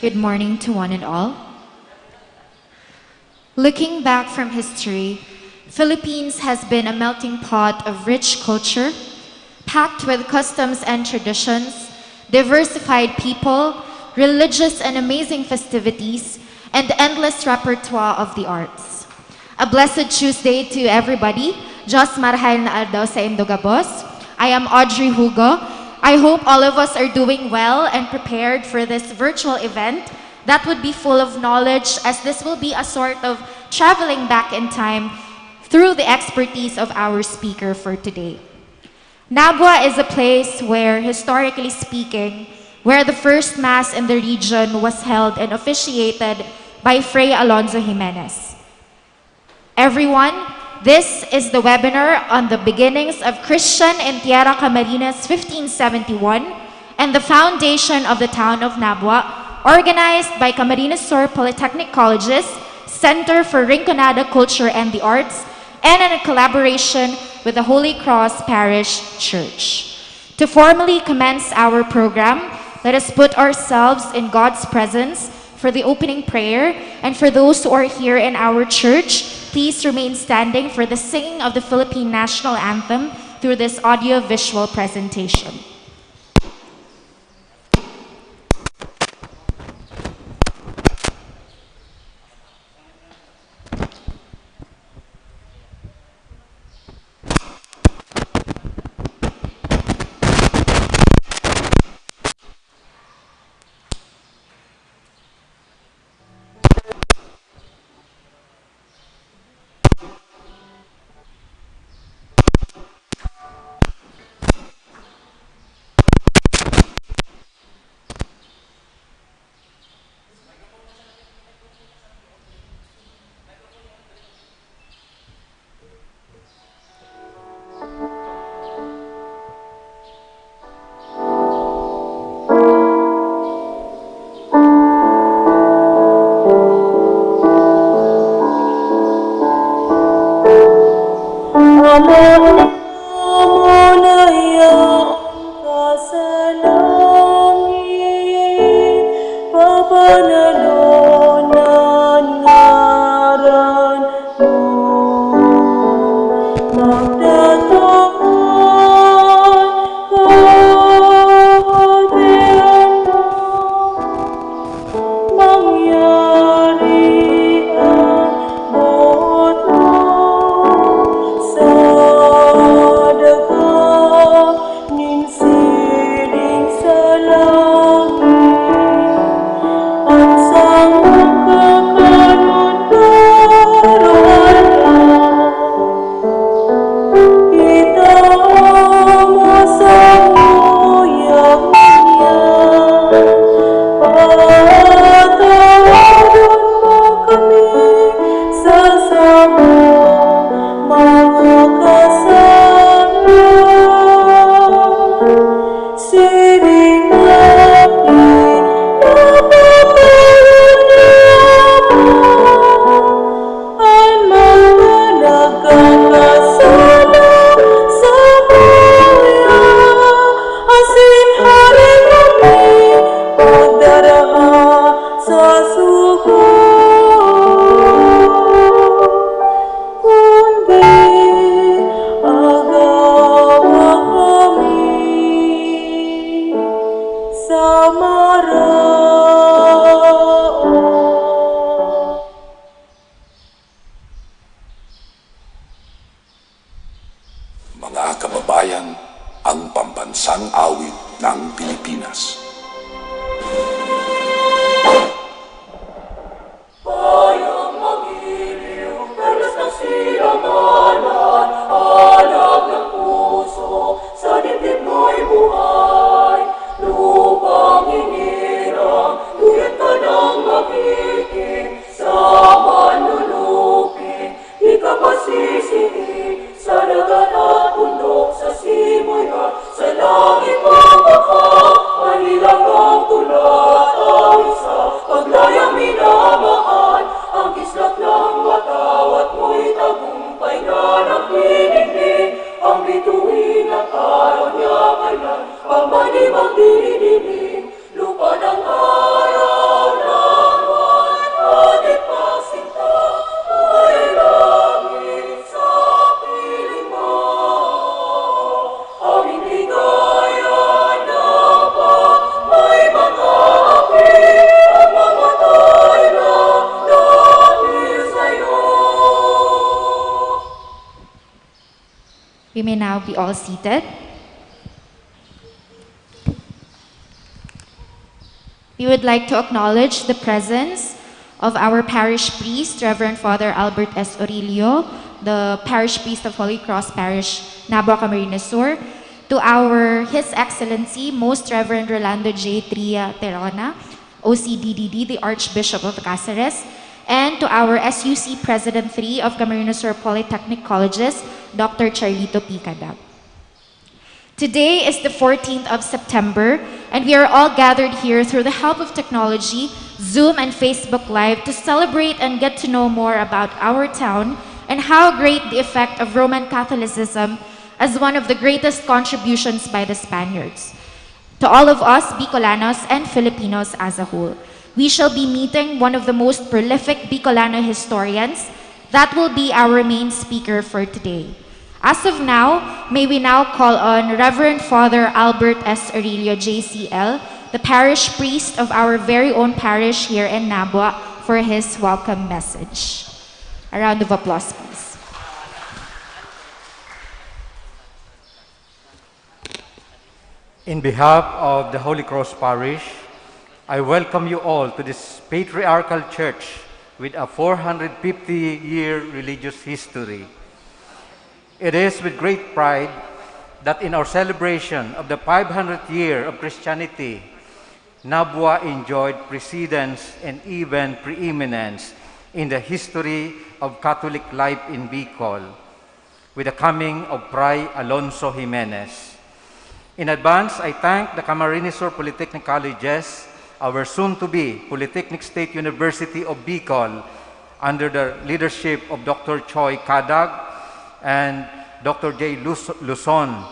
Good morning to one and all. Looking back from history, Philippines has been a melting pot of rich culture, packed with customs and traditions, diversified people, religious and amazing festivities, and endless repertoire of the arts. A blessed Tuesday to everybody. Diyos marahil na aldaw sa Indogabos. I am Audrey Hugo. I hope all of us are doing well and prepared for this virtual event that would be full of knowledge, as this will be a sort of traveling back in time through the expertise of our speaker for today. Nabua is a place where, historically speaking, where the first mass in the region was held and officiated by Fray Alonso Jimenez. Everyone, this is the webinar on the beginnings of Christian in Tierra Camarines 1571 and the foundation of the town of Nabua, organized by Camarines Sur Polytechnic College's Center for Rinconada Culture and the Arts, and in collaboration with the Holy Cross Parish Church. To formally commence our program, let us put ourselves in God's presence for the opening prayer, and for those who are here in our church, please remain standing for the singing of the Philippine National Anthem through this audio-visual presentation. Sa langit mo baka, be all seated. We would like to acknowledge the presence of our parish priest, Reverend Father Albert S. Orillo, the parish priest of Holy Cross Parish, Nabua, Camarines Sur, to His Excellency, Most Reverend Rolando J. Tria Terona, OCDDD, the Archbishop of Caceres, and to our SUC President 3 of Camarines Sur Polytechnic Colleges, Dr. Charlito Picada. Today is the 14th of September, and we are all gathered here through the help of technology, Zoom and Facebook Live, to celebrate and get to know more about our town and how great the effect of Roman Catholicism as one of the greatest contributions by the Spaniards. To all of us, Bicolanos and Filipinos as a whole, we shall be meeting one of the most prolific Bicolano historians that will be our main speaker for today. As of now, may we now call on Reverend Father Albert S. Orillo, JCL, the parish priest of our very own parish here in Nabua, for his welcome message. A round of applause, please. In behalf of the Holy Cross Parish, I welcome you all to this patriarchal church with a 450-year religious history. It is with great pride that in our celebration of the 500th year of Christianity, Nabua enjoyed precedence and even preeminence in the history of Catholic life in Bicol, with the coming of Fray Alonso Jimenez. In advance, I thank the Camarines Sur Polytechnic Colleges, our soon-to-be Polytechnic State University of Bicol, under the leadership of Dr. Choi Kadag and Dr. J. Luzon,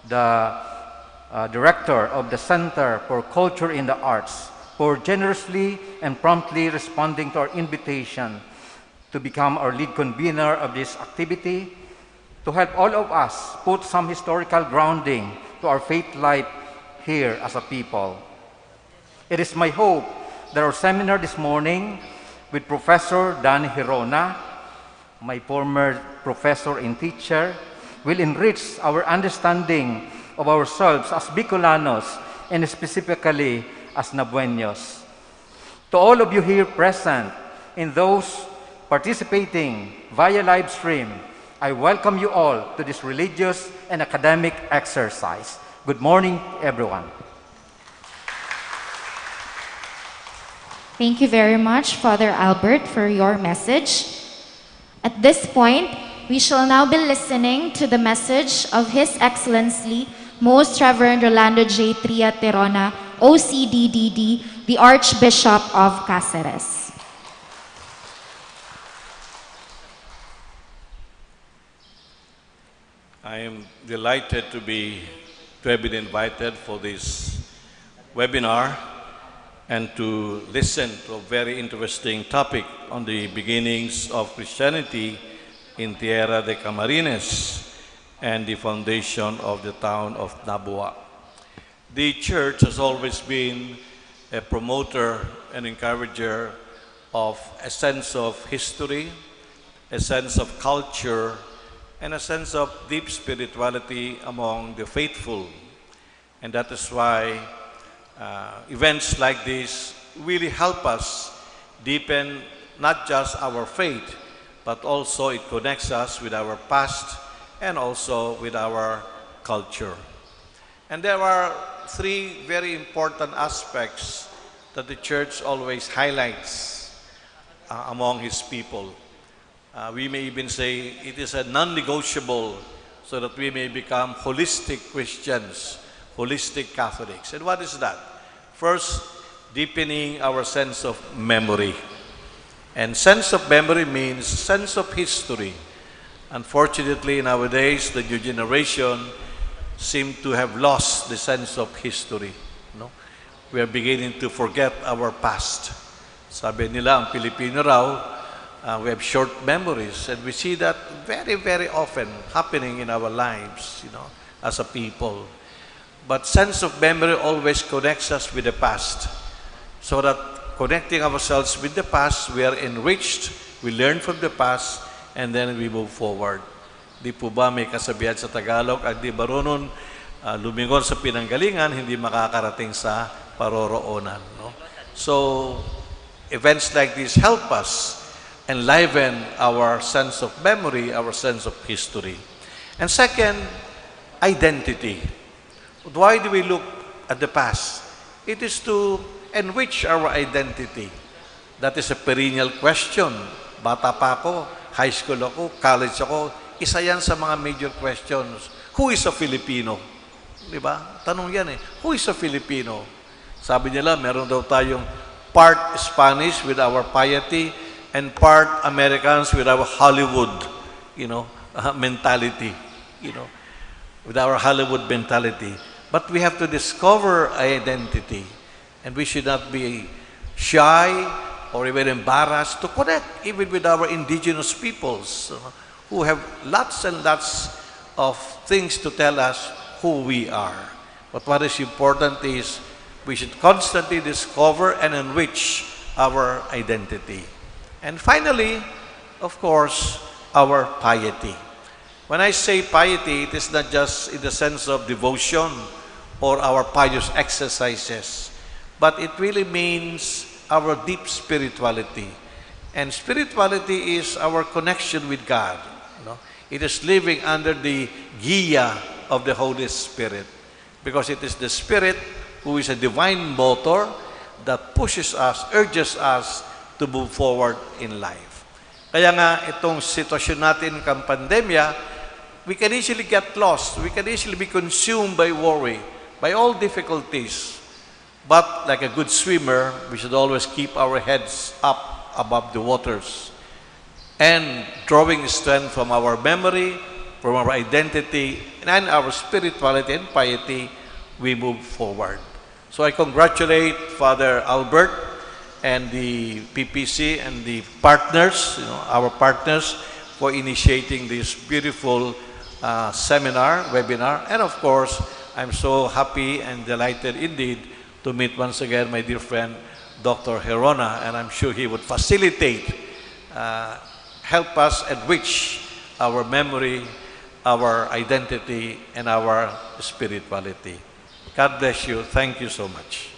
the director of the Center for Culture in the Arts, for generously and promptly responding to our invitation to become our lead convener of this activity, to help all of us put some historical grounding to our faith life here as a people. It is my hope that our seminar this morning with Professor Danny Gerona, my former professor and teacher, will enrich our understanding of ourselves as Bicolanos and specifically as Nabuenos. To all of you here present and those participating via live stream, I welcome you all to this religious and academic exercise. Good morning, everyone. Thank you very much, Father Albert, for your message. At this point, we shall now be listening to the message of His Excellency, Most Reverend Rolando J. Tria Terona, OCDDD, the Archbishop of Caceres. I am delighted to have been invited for this webinar and to listen to a very interesting topic on the beginnings of Christianity in Tierra Camarines and the foundation of the town of Nabua. The church has always been a promoter and encourager of a sense of history, a sense of culture, and a sense of deep spirituality among the faithful. And that is why events like this really help us deepen not just our faith, but also it connects us with our past and also with our culture. And there are three very important aspects that the church always highlights among his people. We may even say it is a non-negotiable so that we may become holistic Christians, holistic Catholics. And what is that? First, deepening our sense of memory. And sense of memory means sense of history. Unfortunately, nowadays, the new generation seem to have lost the sense of history. No? We are beginning to forget our past. Sabi nila, ang Pilipino raw, we have short memories, and we see that very, very often happening in our lives, as a people. But sense of memory always connects us with the past, so that connecting ourselves with the past, we are enriched, we learn from the past, and then we move forward. Di po ba may kasabihan sa Tagalog, ang di marunong lumingon sa pinanggalingan, hindi makakarating sa paroroonan. No? So, events like this help us enliven our sense of memory, our sense of history. And second, identity. Why do we look at the past? It is to enrich our identity. That is a perennial question. Bata pa ako, high school ako, college ako, isa yan sa mga major questions. Who is a Filipino? Diba? Tanong yan eh. Who is a Filipino? Sabi nila, meron daw tayong part Spanish with our piety and part Americans with our Hollywood, mentality, with our Hollywood mentality. But we have to discover identity, and we should not be shy or even embarrassed to connect even with our indigenous peoples who have lots and lots of things to tell us who we are. But what is important is we should constantly discover and enrich our identity. And finally, of course, our piety. When I say piety, it is not just in the sense of devotion or our pious exercises, but it really means our deep spirituality. And spirituality is our connection with God. It is living under the guia of the Holy Spirit, because it is the Spirit who is a divine motor that pushes us, urges us to move forward in life. Kaya nga, itong sitwasyon natin ng pandemya, we can easily get lost. We can easily be consumed by worry, by all difficulties. But like a good swimmer, we should always keep our heads up above the waters and drawing strength from our memory, from our identity, and our spirituality and piety, we move forward. So I congratulate Father Albert and the PPC and the partners, our partners, for initiating this beautiful webinar. And of course, I'm so happy and delighted indeed to meet once again my dear friend, Dr. Gerona, and I'm sure he would facilitate, help us enrich our memory, our identity, and our spirituality. God bless you. Thank you so much.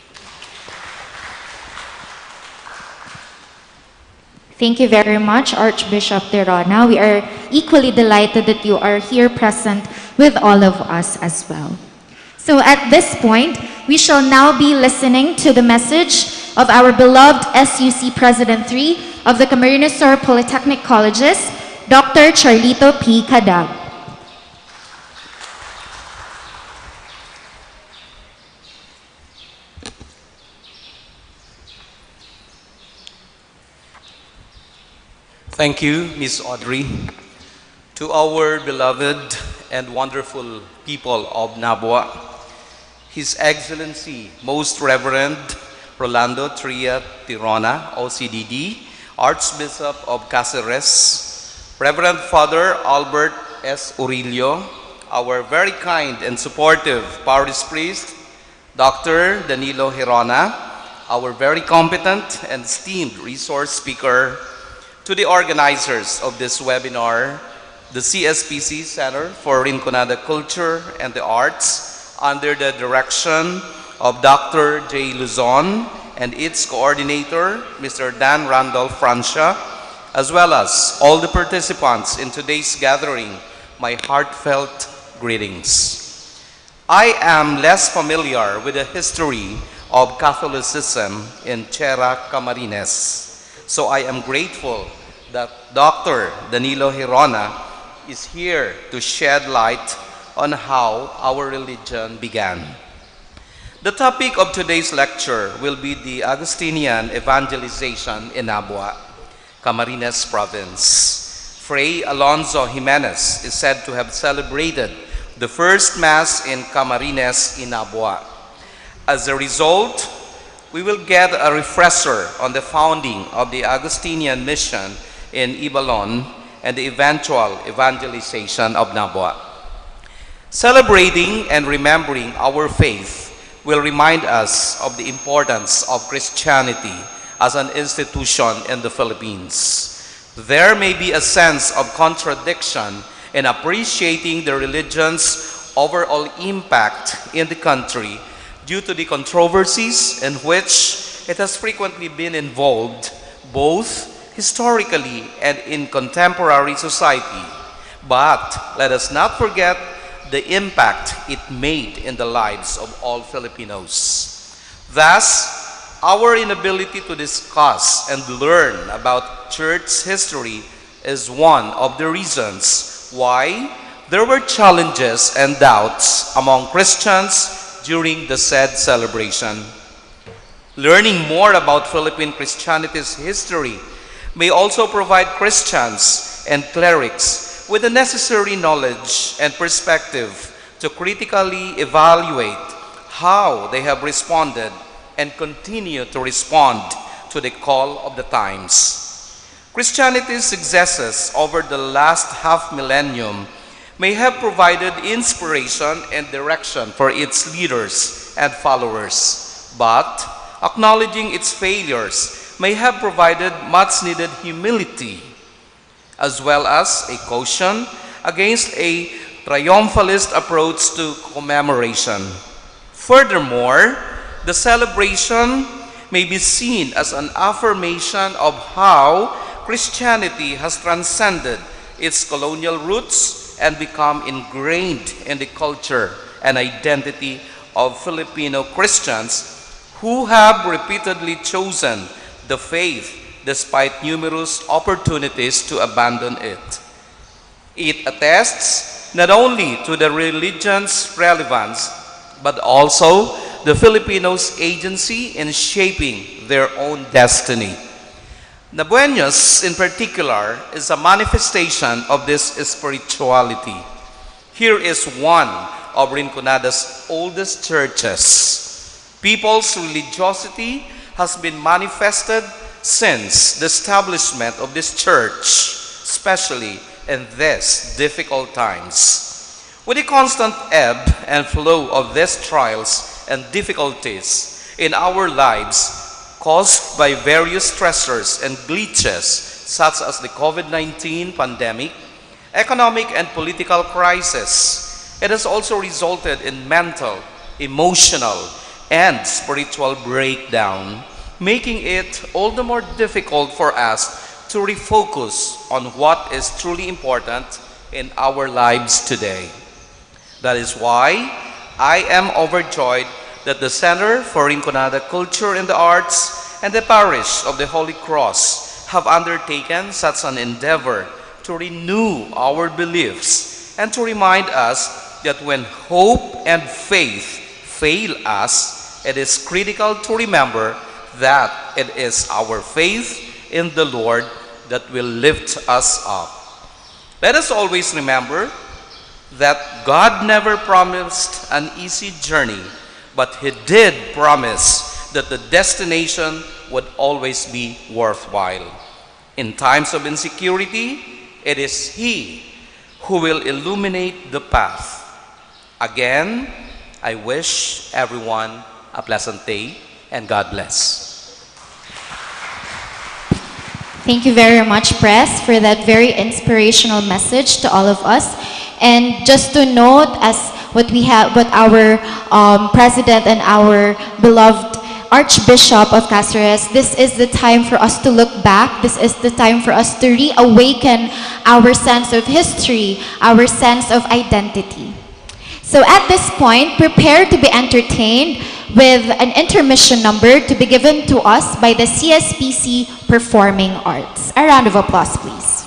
Thank you very much, Archbishop Gerona. We are equally delighted that you are here present with all of us as well. So at this point, we shall now be listening to the message of our beloved SUC President 3 of the Camarines Sur Polytechnic Colleges, Dr. Charlito P. Cadag. Thank you, Ms. Audrey. To our beloved and wonderful people of Nabua, His Excellency, Most Reverend Rolando Tria Tirona, OCDD, Archbishop of Caceres, Reverend Father Albert S. Urillo, our very kind and supportive Parish Priest, Dr. Danilo Gerona, our very competent and esteemed resource speaker, to the organizers of this webinar, the CSPC Center for Rinconada Culture and the Arts, under the direction of Dr. J. Luzon and its coordinator, Mr. Dan Randolph Francia, as well as all the participants in today's gathering, my heartfelt greetings. I am less familiar with the history of Catholicism in Tierra Camarines, so I am grateful that Dr. Danilo Gerona is here to shed light on how our religion began. The topic of today's lecture will be the Augustinian evangelization in Nabua, Camarines Province. Fray Alonso Jimenez is said to have celebrated the first Mass in Camarines in Nabua. As a result, we will get a refresher on the founding of the Augustinian mission in Ibalon and the eventual evangelization of Nabua. Celebrating and remembering our faith will remind us of the importance of Christianity as an institution in the Philippines. There may be a sense of contradiction and appreciating the religion's overall impact in the country due to the controversies in which it has frequently been involved, both historically and in contemporary society. But let us not forget the impact it made in the lives of all Filipinos. Thus, our inability to discuss and learn about church history is one of the reasons why there were challenges and doubts among Christians during the said celebration. Learning more about Philippine Christianity's history may also provide Christians and clerics with the necessary knowledge and perspective to critically evaluate how they have responded and continue to respond to the call of the times. Christianity's successes over the last half-millennium may have provided inspiration and direction for its leaders and followers, but acknowledging its failures may have provided much-needed humility, as well as a caution against a triumphalist approach to commemoration. Furthermore, the celebration may be seen as an affirmation of how Christianity has transcended its colonial roots and become ingrained in the culture and identity of Filipino Christians who have repeatedly chosen the faith despite numerous opportunities to abandon it. It attests not only to the religion's relevance, but also the Filipinos' agency in shaping their own destiny. Nabuenos, in particular, is a manifestation of this spirituality. Here is one of Rinconada's oldest churches. People's religiosity has been manifested since the establishment of this church, especially in these difficult times. With the constant ebb and flow of these trials and difficulties in our lives caused by various stressors and glitches such as the COVID-19 pandemic, economic and political crisis, it has also resulted in mental, emotional, and spiritual breakdown, making it all the more difficult for us to refocus on what is truly important in our lives today. That is why I am overjoyed that the Center for Rinconada Culture and the Arts and the Parish of the Holy Cross have undertaken such an endeavor to renew our beliefs and to remind us that when hope and faith fail us, it is critical to remember that it is our faith in the Lord that will lift us up. Let us always remember that God never promised an easy journey, but He did promise that the destination would always be worthwhile. In times of insecurity, it is He who will illuminate the path. Again, I wish everyone a pleasant day and God bless. Thank you very much, Pres, for that very inspirational message to all of us. And just to note, as what our President and our beloved Archbishop of Caceres, this is the time for us to look back. This is the time for us to reawaken our sense of history, our sense of identity. So at this point, prepare to be entertained with an intermission number to be given to us by the CSPC Performing Arts. A round of applause, please.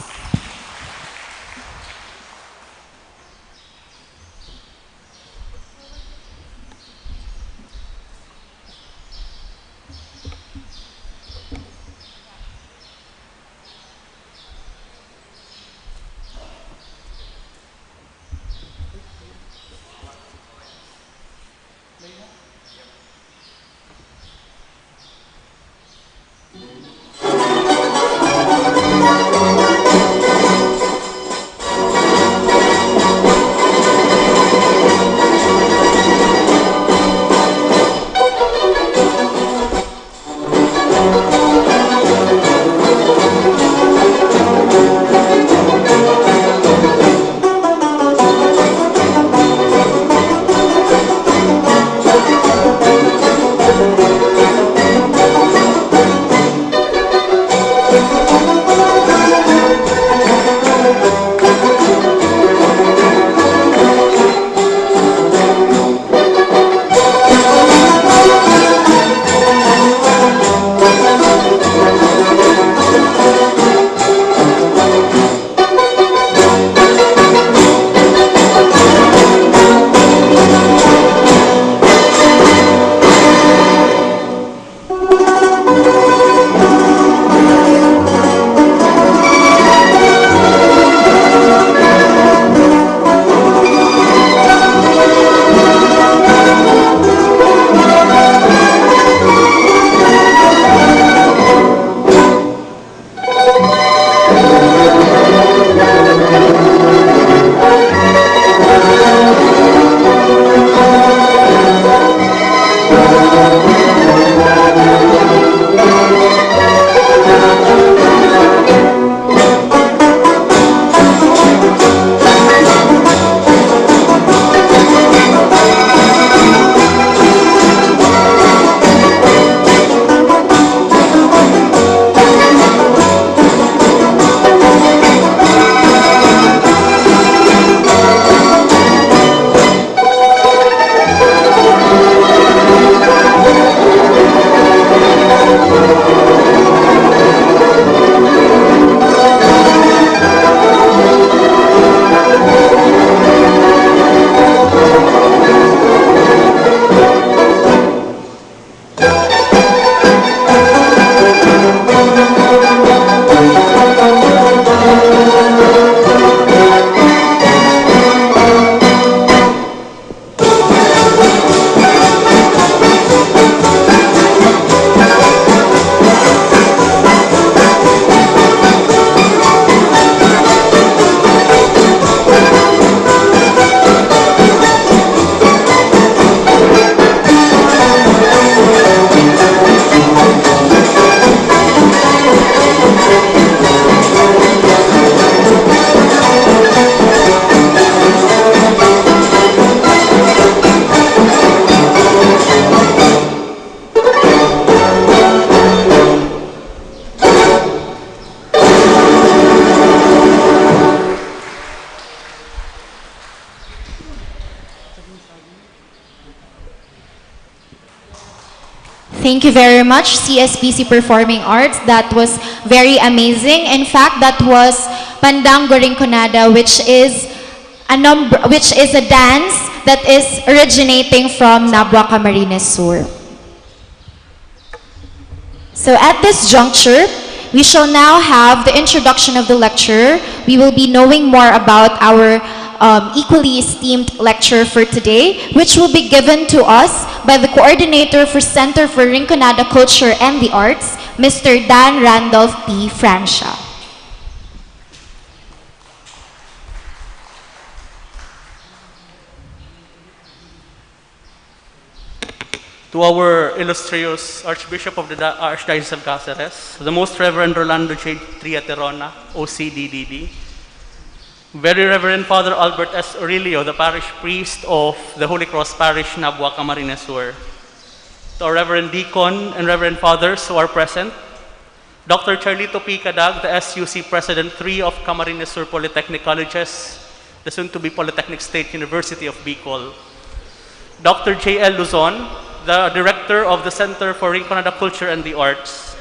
Thank you very much, CSPC Performing Arts. That was very amazing. In fact, that was Pandango Rinconada, which is a dance that is originating from Nabua, Camarines Sur. So at this juncture, we shall now have the introduction of the lecturer. We will be knowing more about our equally esteemed lecturer for today, which will be given to us by the coordinator for Center for Rinconada Culture and the Arts, Mr. Dan Randolph P. Francia. To our illustrious Archbishop of the Archdiocese of Caceres, the Most Reverend Rolando J. Triaterona, OCDDD, Very Reverend Father Albert S. Aurelio, the Parish Priest of the Holy Cross Parish, Nabua, Camarines Sur, to our Reverend Deacon and Reverend Fathers who are present, Dr. Charlito P. Cadag, the SUC President 3 of Camarines Sur Polytechnic Colleges, the soon-to-be Polytechnic State University of Bicol, Dr. J.L. Luzon, the Director of the Center for Rinconada Culture and the Arts,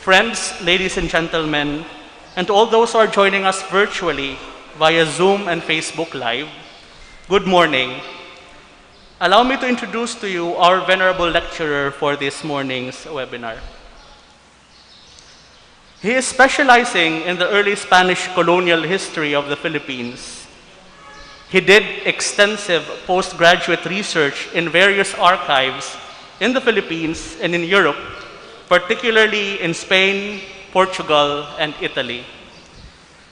friends, ladies and gentlemen, and to all those who are joining us virtually via Zoom and Facebook Live, good morning. Allow me to introduce to you our venerable lecturer for this morning's webinar. He is specializing in the early Spanish colonial history of the Philippines. He did extensive postgraduate research in various archives in the Philippines and in Europe, particularly in Spain, Portugal, and Italy.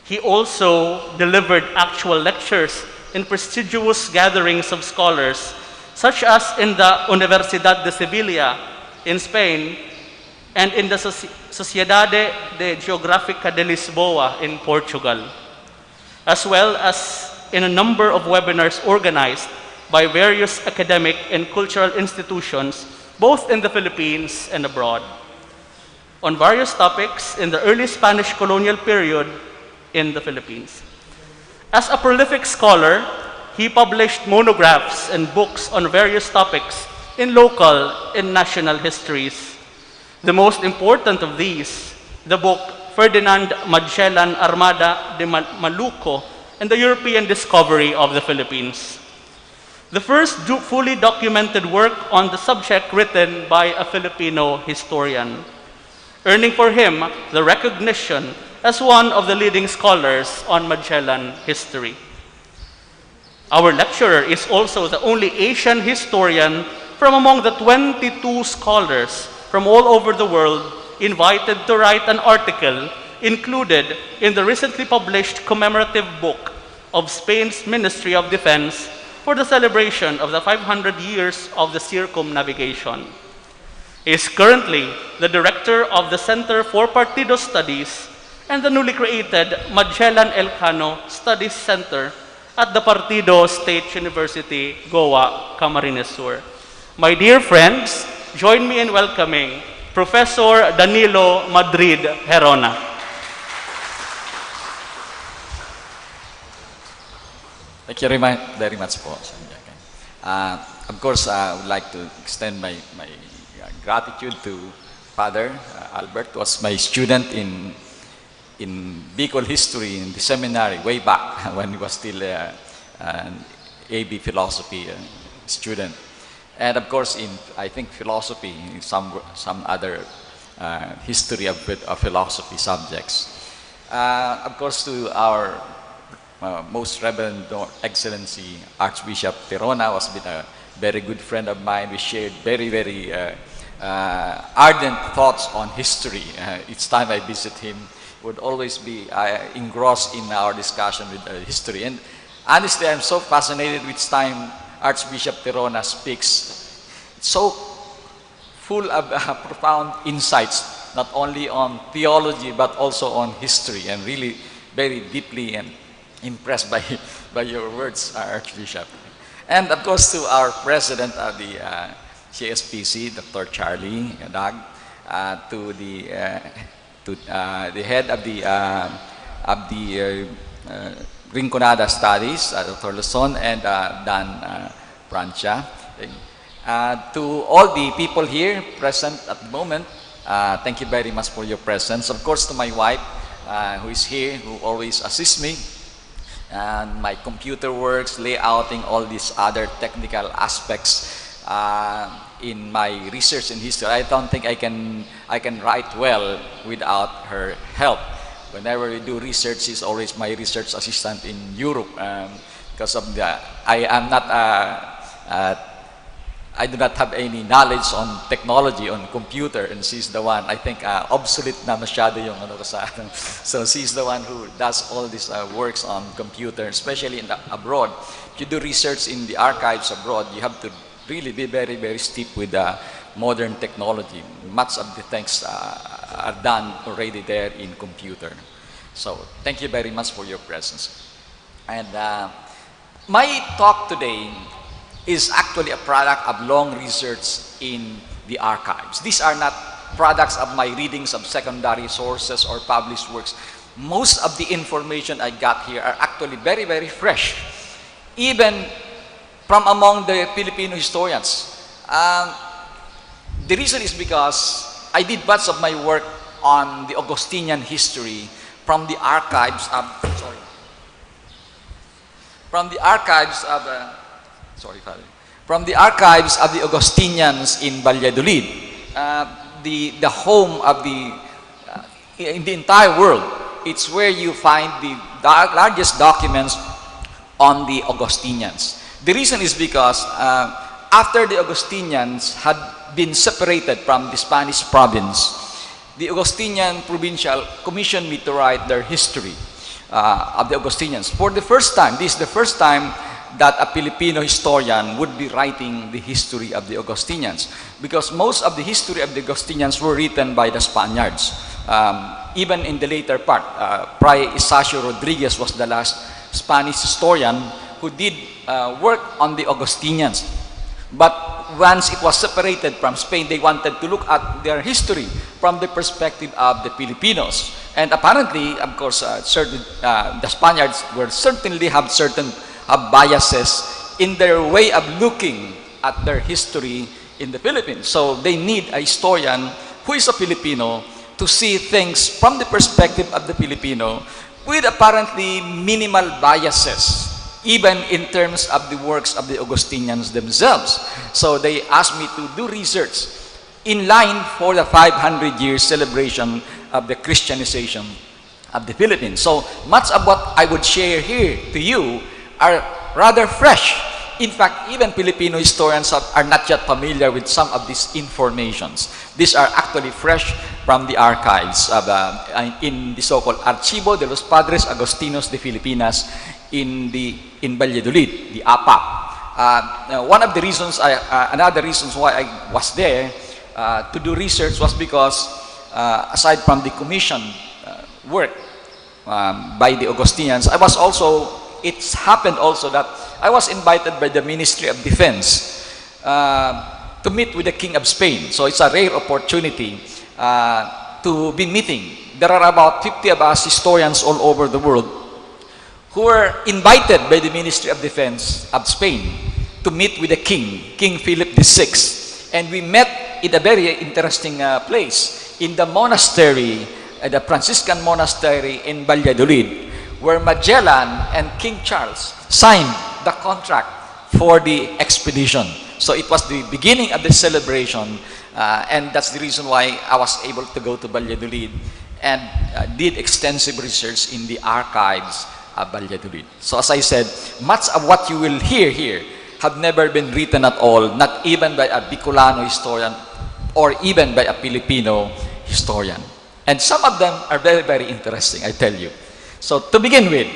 He also delivered actual lectures in prestigious gatherings of scholars, such as in the Universidad de Sevilla in Spain and in the Sociedade de Geográfica de Lisboa in Portugal, as well as in a number of webinars organized by various academic and cultural institutions, both in the Philippines and abroad, on various topics in the early Spanish colonial period in the Philippines. As a prolific scholar, he published monographs and books on various topics in local and national histories. The most important of these, the book Ferdinand Magellan Armada de Maluco and the European Discovery of the Philippines, the first fully documented work on the subject written by a Filipino historian, earning for him the recognition as one of the leading scholars on Magellan history. Our lecturer is also the only Asian historian from among the 22 scholars from all over the world invited to write an article included in the recently published commemorative book of Spain's Ministry of Defense for the celebration of the 500 years of the circumnavigation. He is currently the director of the Center for Partido Studies and the newly created Magellan Elcano Studies Center at the Partido State University, Goa, Camarines Sur. My dear friends, join me in welcoming Professor Danilo Madrid Gerona. Thank you very much po. Of course, I would like to extend my gratitude to Father Albert, who was my student in Bicol history in the seminary way back when he was still an AB philosophy student. And of course, I think philosophy, in some other history of philosophy subjects. Of course, to our Most Reverend Excellency Archbishop Tirona was been a very good friend of mine. We shared very, very ardent thoughts on history. Each time I visit him, would always be engrossed in our discussion with history. And honestly, I'm so fascinated with time Archbishop Tirona speaks. It's so full of profound insights, not only on theology, but also on history, and really very deeply and impressed by your words, Archbishop. And of course, to our president of the CSPC, Dr. Charlie Dag, to the head of the Rinconada Studies, Dr. Luzon, and Dan Francia. To all the people here present at the moment, thank you very much for your presence. Of course, to my wife, who is here, who always assists me, and my computer works, layouting, all these other technical aspects in my research in history. I don't think I can write well without her help. Whenever we do research, she's always my research assistant in Europe, because of the I do not have any knowledge on technology, on computer, and she's the one, I think, obsolete na masyado yung ano ko sa akin. So she's the one who does all these works on computer, especially in abroad. If you do research in the archives abroad, you have to really be very, very steep with modern technology. Much of the things are done already there in computer. So thank you very much for your presence. And my talk today is actually a product of long research in the archives. These are not products of my readings of secondary sources or published works. Most of the information I got here are actually very, very fresh, even from among the Filipino historians. The reason is because I did much of my work on the Augustinian history from the archives of, from the archives of the Augustinians in Valladolid, the home of in the entire world. It's where you find the largest documents on the Augustinians. The reason is because after the Augustinians had been separated from the Spanish province, the Augustinian provincial commissioned me to write their history of the Augustinians. For the first time, this is the first time that a Filipino historian would be writing the history of the Augustinians, because most of the history of the Augustinians were written by the Spaniards. Even in the later part, Fray Isacio Rodriguez was the last Spanish historian who did work on the Augustinians. But once it was separated from Spain, they wanted to look at their history from the perspective of the Filipinos. And apparently, of course, the Spaniards will certainly have certain biases in their way of looking at their history in the Philippines. So they need a historian who is a Filipino to see things from the perspective of the Filipino with apparently minimal biases, even in terms of the works of the Augustinians themselves. So they asked me to do research in line for the 500-year celebration of the Christianization of the Philippines. So much of what I would share here to you are rather fresh. In fact, even Filipino historians are not yet familiar with some of these informations. These are actually fresh from the archives of, in the so-called Archivo de los Padres Agostinos de Filipinas in Valladolid, the APA. One of the reasons, another reasons why I was there to do research was because aside from the commission work by the Augustinians, I was also, it's happened also that I was invited by the Ministry of Defense to meet with the King of Spain. So it's a rare opportunity to be meeting. There are about 50 of us historians all over the world who were invited by the Ministry of Defense of Spain to meet with the King, King Philip VI. And we met in a very interesting place, in the monastery, the Franciscan monastery in Valladolid, where Magellan and King Charles signed the contract for the expedition. So it was the beginning of the celebration, and that's the reason why I was able to go to Valladolid and did extensive research in the archives of Valladolid. So as I said, much of what you will hear here have never been written at all, not even by a Bicolano historian or even by a Filipino historian. And some of them are very, very interesting, I tell you. So to begin with,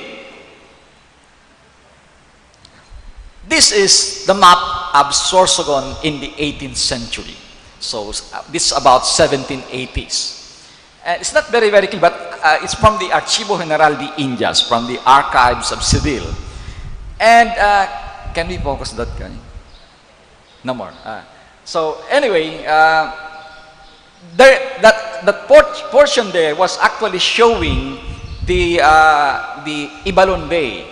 this is the map of Sorsogon in the 18th century. So this is about 1780s. It's not very, very clear, but it's from the Archivo General de Indias, from the archives of Seville. And can we focus that guy? No more. So anyway, that portion there was actually showing the Ibalon Bay,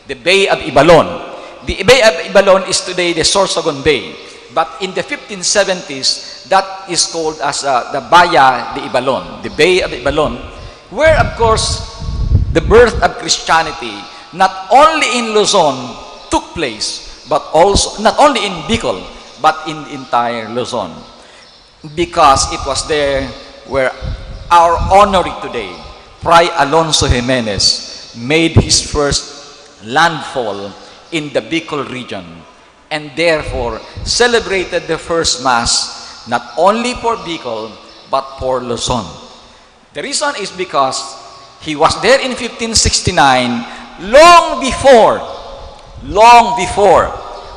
the Bay of Ibalon. The Bay of Ibalon is today the Sorsogon Bay. but in the 1570s, that is called as the Baya de Ibalon, the Bay of Ibalon, where, of course, the birth of Christianity, not only in Luzon, took place, but also, not only in Bicol, but in the entire Luzon. Because it was there where our honoree today, Fray Alonso Jimenez, made his first landfall in the Bicol region, and therefore celebrated the first Mass not only for Bicol, but for Luzon. The reason is because he was there in 1569, long before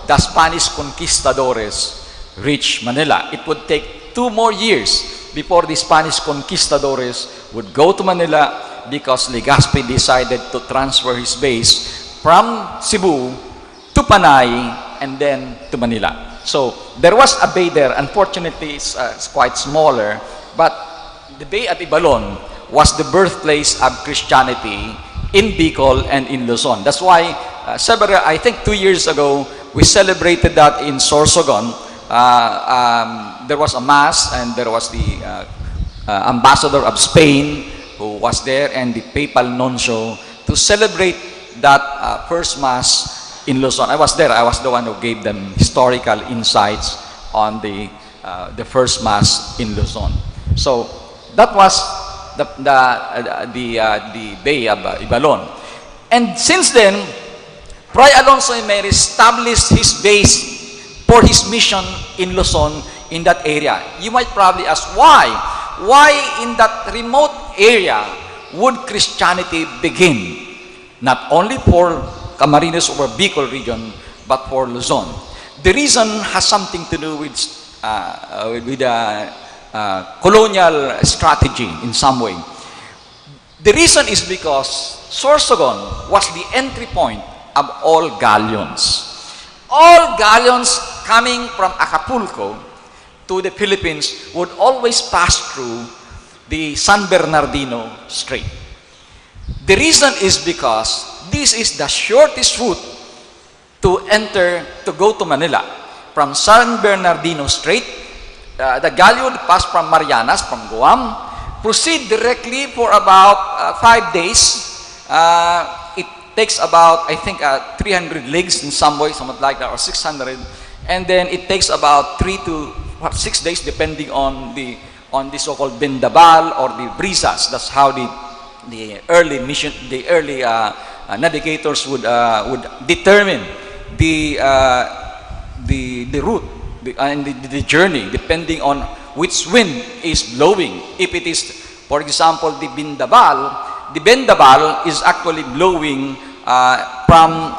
the Spanish conquistadores reached Manila. It would take 2 more years before the Spanish conquistadores would go to Manila, because Legazpi decided to transfer his base from Cebu to Panay and then to Manila. So there was a bay there. Unfortunately, it's quite smaller, but the Bay of Ibalon was the birthplace of Christianity in Bicol and in Luzon. That's why I think 2 years ago, we celebrated that in Sorsogon. There was a Mass, and there was the ambassador of Spain who was there, and the papal nuncio, to celebrate that first Mass in Luzon. I was there. I was the one who gave them historical insights on the first Mass in Luzon. So that was the Bay of Ibalon. And since then, Fray Alonso Jimenez established his base for his mission in Luzon, in that area. You might probably ask, why? Why in that remote area would Christianity begin? Not only for Camarines or Bicol region, but for Luzon. The reason has something to do with colonial strategy in some way. The reason is because Sorsogon was the entry point of all galleons. All galleons coming from Acapulco to the Philippines would always pass through the San Bernardino Strait. The reason is because this is the shortest route to go to Manila. From San Bernardino Strait, the galleon would pass from Marianas, from Guam, proceed directly for about 5 days. It takes about, I think, 300 leagues in some way, something like that, or 600. And then it takes about 3 to 6 days, depending on the so-called Bendabal or the Brisas. That's how the early navigators would determine the route and the journey, depending on which wind is blowing. If it is, for example, the Bendabal is actually blowing from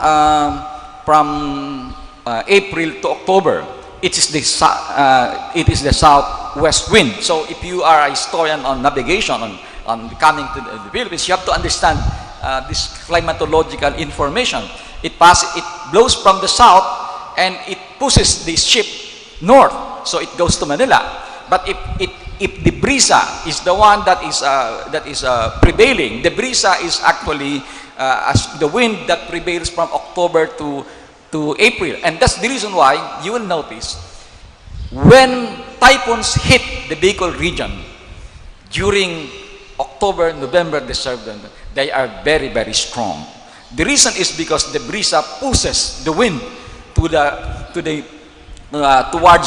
April to October. It is the southwest wind. So if you are a historian on navigation, on coming to the Philippines, you have to understand this climatological information. It blows from the south, and it pushes the ship north, so it goes to Manila. But if the brisa is the one that is prevailing, the brisa is actually as the wind that prevails from October to April. And that's the reason why you will notice when typhoons hit the Bicol region during October, November, December, they are very, very strong. The reason is because the brisa pushes the wind towards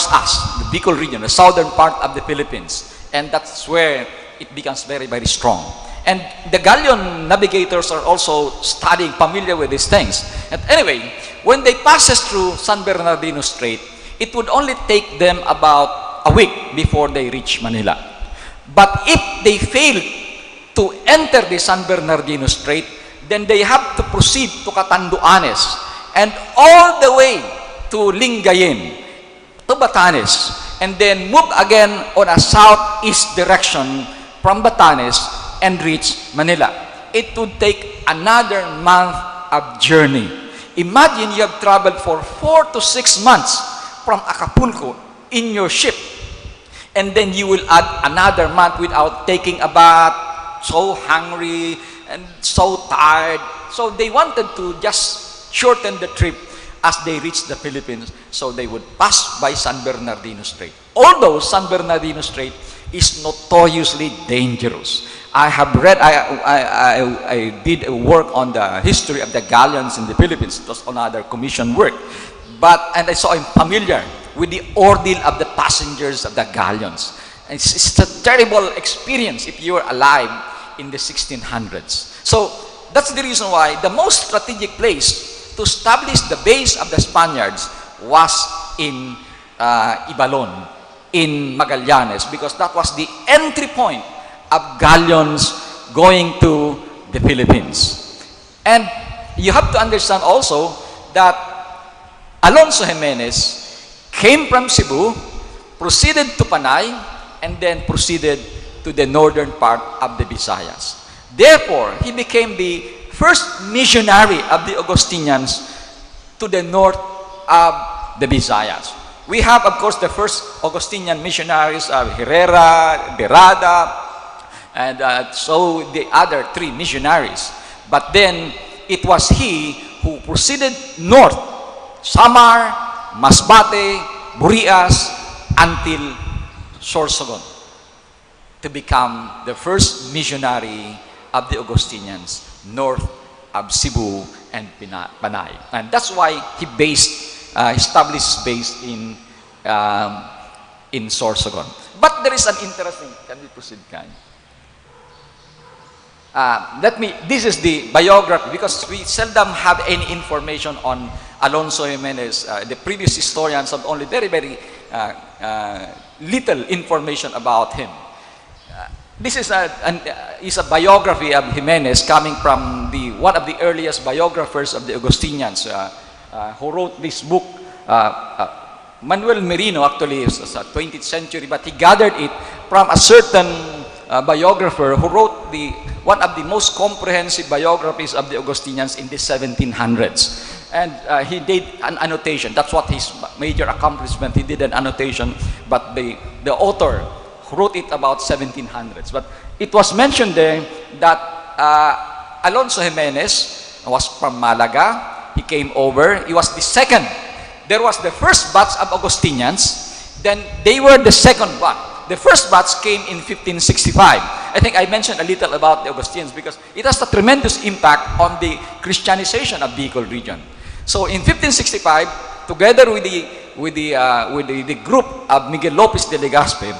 us, the Bicol region, the southern part of the Philippines, and that's where it becomes very, very strong. And the galleon navigators are also studying, familiar with these things. And anyway, when they passes through San Bernardino Strait, it would only take them about a week before they reach Manila. But if they fail to enter the San Bernardino Strait, then they have to proceed to Catanduanes and all the way to Lingayen, to Batanes, and then move again on a southeast direction from Batanes and reach Manila. It would take another month of journey. Imagine you have traveled for 4 to 6 months from Acapulco in your ship, and then you will add another month without taking a bath, so hungry and so tired. So they wanted to just shorten the trip as they reached the Philippines, so they would pass by San Bernardino Strait. Although San Bernardino Strait is notoriously dangerous. I have read, I did a work on the history of the galleons in the Philippines. It was another commission work. And I saw I'm familiar with the ordeal of the passengers of the galleons. It's a terrible experience if you were alive in the 1600s. So that's the reason why the most strategic place to establish the base of the Spaniards was in Ibalon, in Magallanes, because that was the entry point of galleons going to the Philippines. And you have to understand also that Alonso Jimenez came from Cebu, proceeded to Panay, and then proceeded to the northern part of the Visayas. Therefore, he became the first missionary of the Augustinians to the north of the Visayas. We have, of course, the first Augustinian missionaries of Herrera, Berada, and so the other three missionaries. But then, it was he who proceeded north, Samar, Masbate, Burias, until Sorsogon, to become the first missionary of the Augustinians north of Cebu and Panay. And that's why he established base in Sorsogon. But there is an interesting, can we proceed, Kai? This is the biography, because we seldom have any information on Alonso Jimenez. The previous historians have only very, very little information about him. This is a biography of Jimenez coming from one of the earliest biographers of the Augustinians who wrote this book. Manuel Merino actually is a 20th century, but he gathered it from a certain biographer who wrote one of the most comprehensive biographies of the Augustinians in the 1700s. And he did an annotation. That's what his major accomplishment. He did an annotation, but the author wrote it about 1700s. But it was mentioned there that Alonso Jimenez was from Malaga. He came over. He was the second. There was the first batch of Augustinians. Then they were the second batch. The first batch came in 1565. I think I mentioned a little about the Augustinians because it has a tremendous impact on the Christianization of Bicol region. So in 1565, together with the group of Miguel Lopez de Legazpi,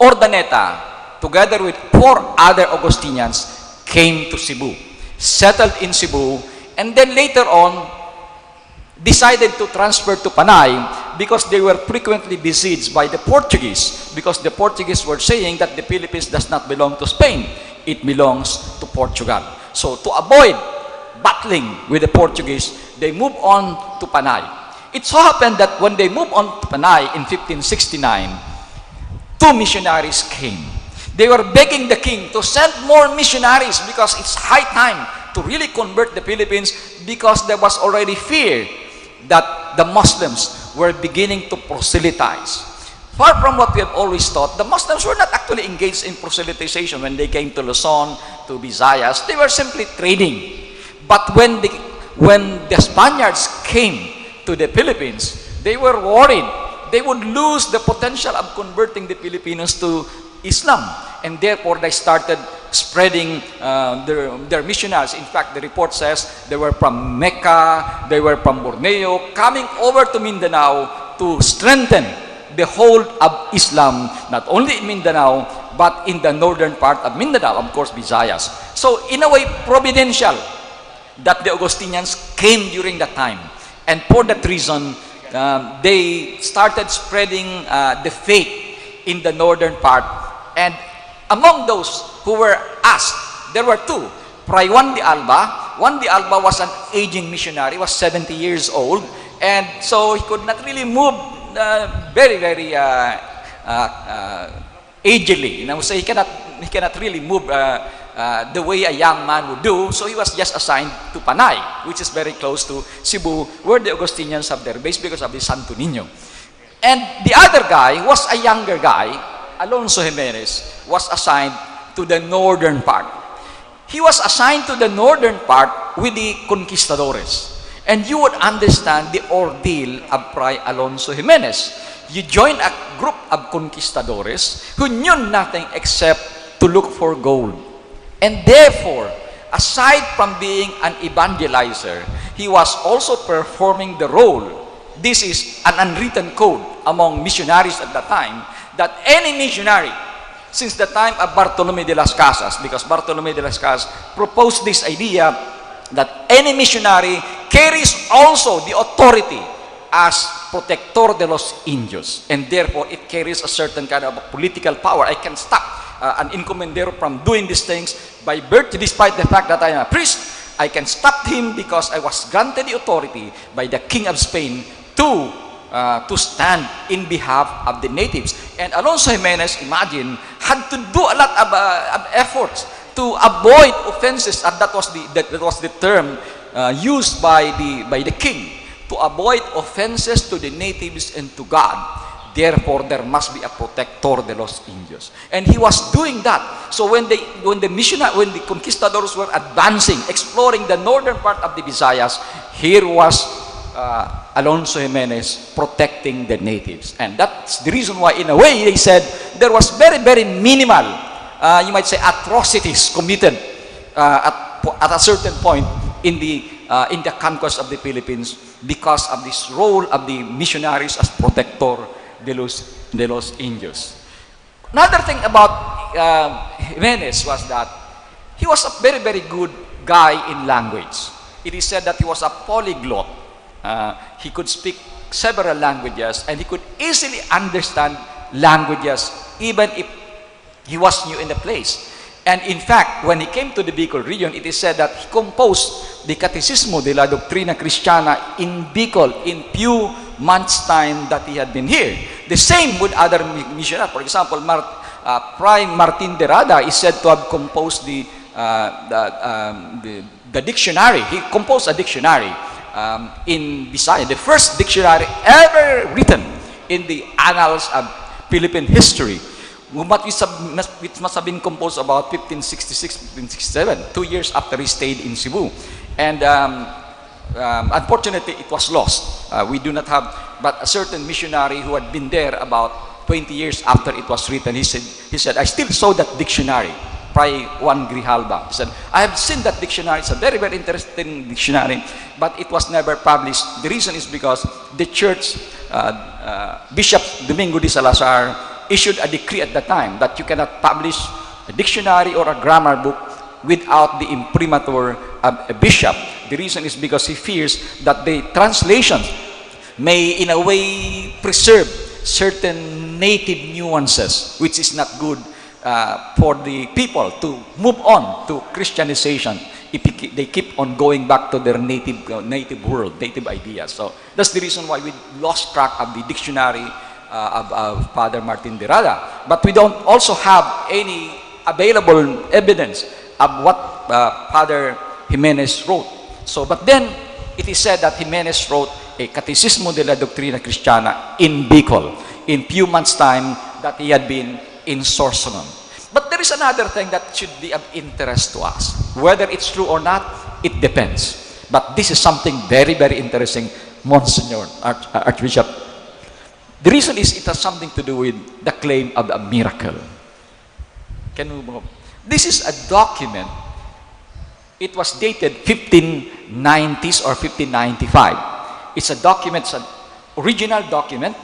Ordaneta, together with 4 other Augustinians, came to Cebu, settled in Cebu, and then later on decided to transfer to Panay because they were frequently besieged by the Portuguese, because the Portuguese were saying that the Philippines does not belong to Spain, it belongs to Portugal. So to avoid battling with the Portuguese, they moved on to Panay. It so happened that when they moved on to Panay in 1569, 2 missionaries came. They were begging the king to send more missionaries because it's high time to really convert the Philippines, because there was already fear that the Muslims were beginning to proselytize. Far from what we have always thought, the Muslims were not actually engaged in proselytization when they came to Luzon, to Visayas. They were simply trading. But when the Spaniards came to the Philippines, they were worried they would lose the potential of converting the Filipinos to Islam. And therefore, they started spreading their missionaries. In fact, the report says they were from Mecca, they were from Borneo, coming over to Mindanao to strengthen the hold of Islam, not only in Mindanao, but in the northern part of Mindanao, of course, Visayas. So, in a way, providential that the Augustinians came during that time. And for that reason, they started spreading the faith in the northern part. And among those who were asked, there were 2. Fray Juan de Alba. Juan de Alba was an aging missionary, was 70 years old, and so he could not really move very, very agedly. So he cannot really move the way a young man would do. So he was just assigned to Panay, which is very close to Cebu, where the Augustinians have their base because of the Santo Niño. And the other guy was a younger guy. Alonso Jimenez was assigned to the northern part. He was assigned to the northern part with the conquistadores. And you would understand the ordeal of Fray Alonso Jimenez. You joined a group of conquistadores who knew nothing except to look for gold. And therefore, aside from being an evangelizer, he was also performing the role. This is an unwritten code among missionaries at the time, that any missionary, since the time of Bartolome de las Casas, because Bartolome de las Casas proposed this idea that any missionary carries also the authority as protector de los indios, and therefore it carries a certain kind of political power. I can stop an encomendero from doing these things by birth, despite the fact that I am a priest. I can stop him because I was granted the authority by the King of Spain to stand in behalf of the natives. And Alonso Jimenez, imagine, had to do a lot of efforts to avoid offenses, and that was the term used by the king, to avoid offenses to the natives and to God. Therefore, there must be a protector de los indios, and he was doing that. So when the conquistadors were advancing, exploring the northern part of the Visayas, here was Alonso Jimenez protecting the natives. And that's the reason why, in a way, they said there was very, very minimal, you might say, atrocities committed at a certain point in the conquest of the Philippines, because of this role of the missionaries as protector de los indios. Another thing about Jimenez was that he was a very, very good guy in language. It is said that he was a polyglot. He could speak several languages, and he could easily understand languages even if he was new in the place. And in fact, when he came to the Bicol region, it is said that he composed the Catecismo de la Doctrina Cristiana in Bicol in few months' time that he had been here. The same with other missionaries. For example, Fray Martin de Rada is said to have composed the dictionary. He composed a dictionary in Visayas, the first dictionary ever written in the annals of Philippine history. It must have been composed about 1566, 1567, 2 years after he stayed in Cebu. And unfortunately, it was lost. We do not have, but a certain missionary who had been there about 20 years after it was written, he said, I still saw that dictionary, Fray Juan Grijalba. He said, I have seen that dictionary. It's a very, very interesting dictionary, but it was never published. The reason is because the church, Bishop Domingo de Salazar, issued a decree at the time that you cannot publish a dictionary or a grammar book without the imprimatur of a bishop. The reason is because he fears that the translations may in a way preserve certain native nuances, which is not good for the people to move on to Christianization if they keep on going back to their native world, native ideas. So that's the reason why we lost track of the dictionary of Father Martin de Rada. But we don't also have any available evidence of what Father Jimenez wrote. So, but then it is said that Jimenez wrote a Catecismo de la Doctrina Cristiana in Bicol in few months' time that he had been in Sorsogon. But there is another thing that should be of interest to us. Whether it's true or not, it depends. But this is something very, very interesting, Monsignor Archbishop. The reason is it has something to do with the claim of a miracle. Can we move? This is a document. It was dated 1590s or 1595. It's a document, it's an original document.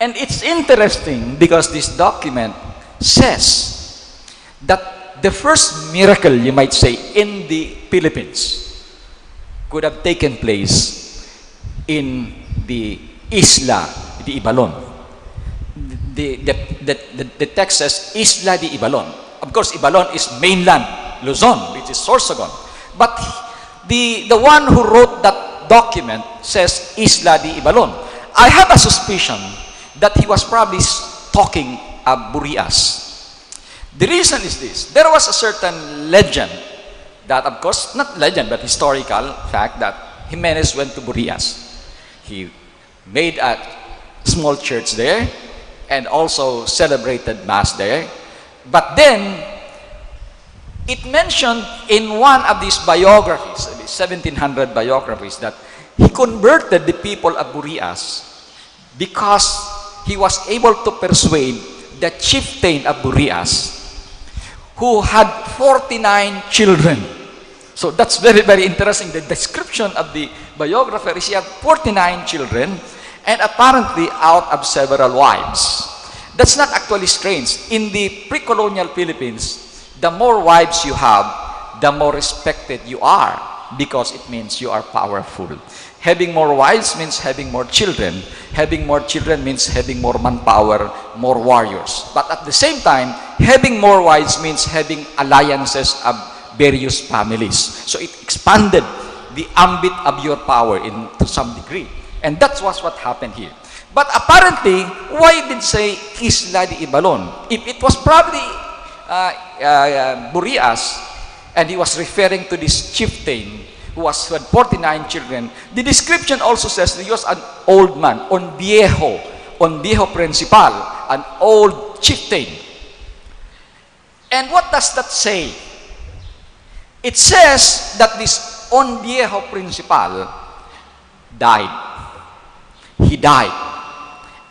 And it's interesting because this document says that the first miracle, you might say, in the Philippines could have taken place in the Isla de Ibalon. The text says Isla de Ibalon. Of course, Ibalon is mainland Luzon, which is Sorsogon. But the one who wrote that document says Isla de Ibalon. I have a suspicion that he was probably talking of Burias. The reason is this. There was a certain legend that, of course, not legend, but historical fact that Jimenez went to Burias. He made a small church there and also celebrated Mass there. But then, it mentioned in one of these biographies, the 1700 biographies, that he converted the people of Burias because he was able to persuade the chieftain of Burias, who had 49 children. So that's very, very interesting. The description of the biographer is he had 49 children, and apparently out of several wives. That's not actually strange. In the pre-colonial Philippines, the more wives you have, the more respected you are, because it means you are powerful. Having more wives means having more children. Having more children means having more manpower, more warriors. But at the same time, having more wives means having alliances of various families. So it expanded the ambit of your power to some degree. And that's what happened here. But apparently, why did say Isla de Ibalon? If it was probably Burias, and he was referring to this chieftain who had 49 children, the description also says that he was an old man, un viejo principal, an old chieftain. And what does that say? It says that this un viejo principal died. He died.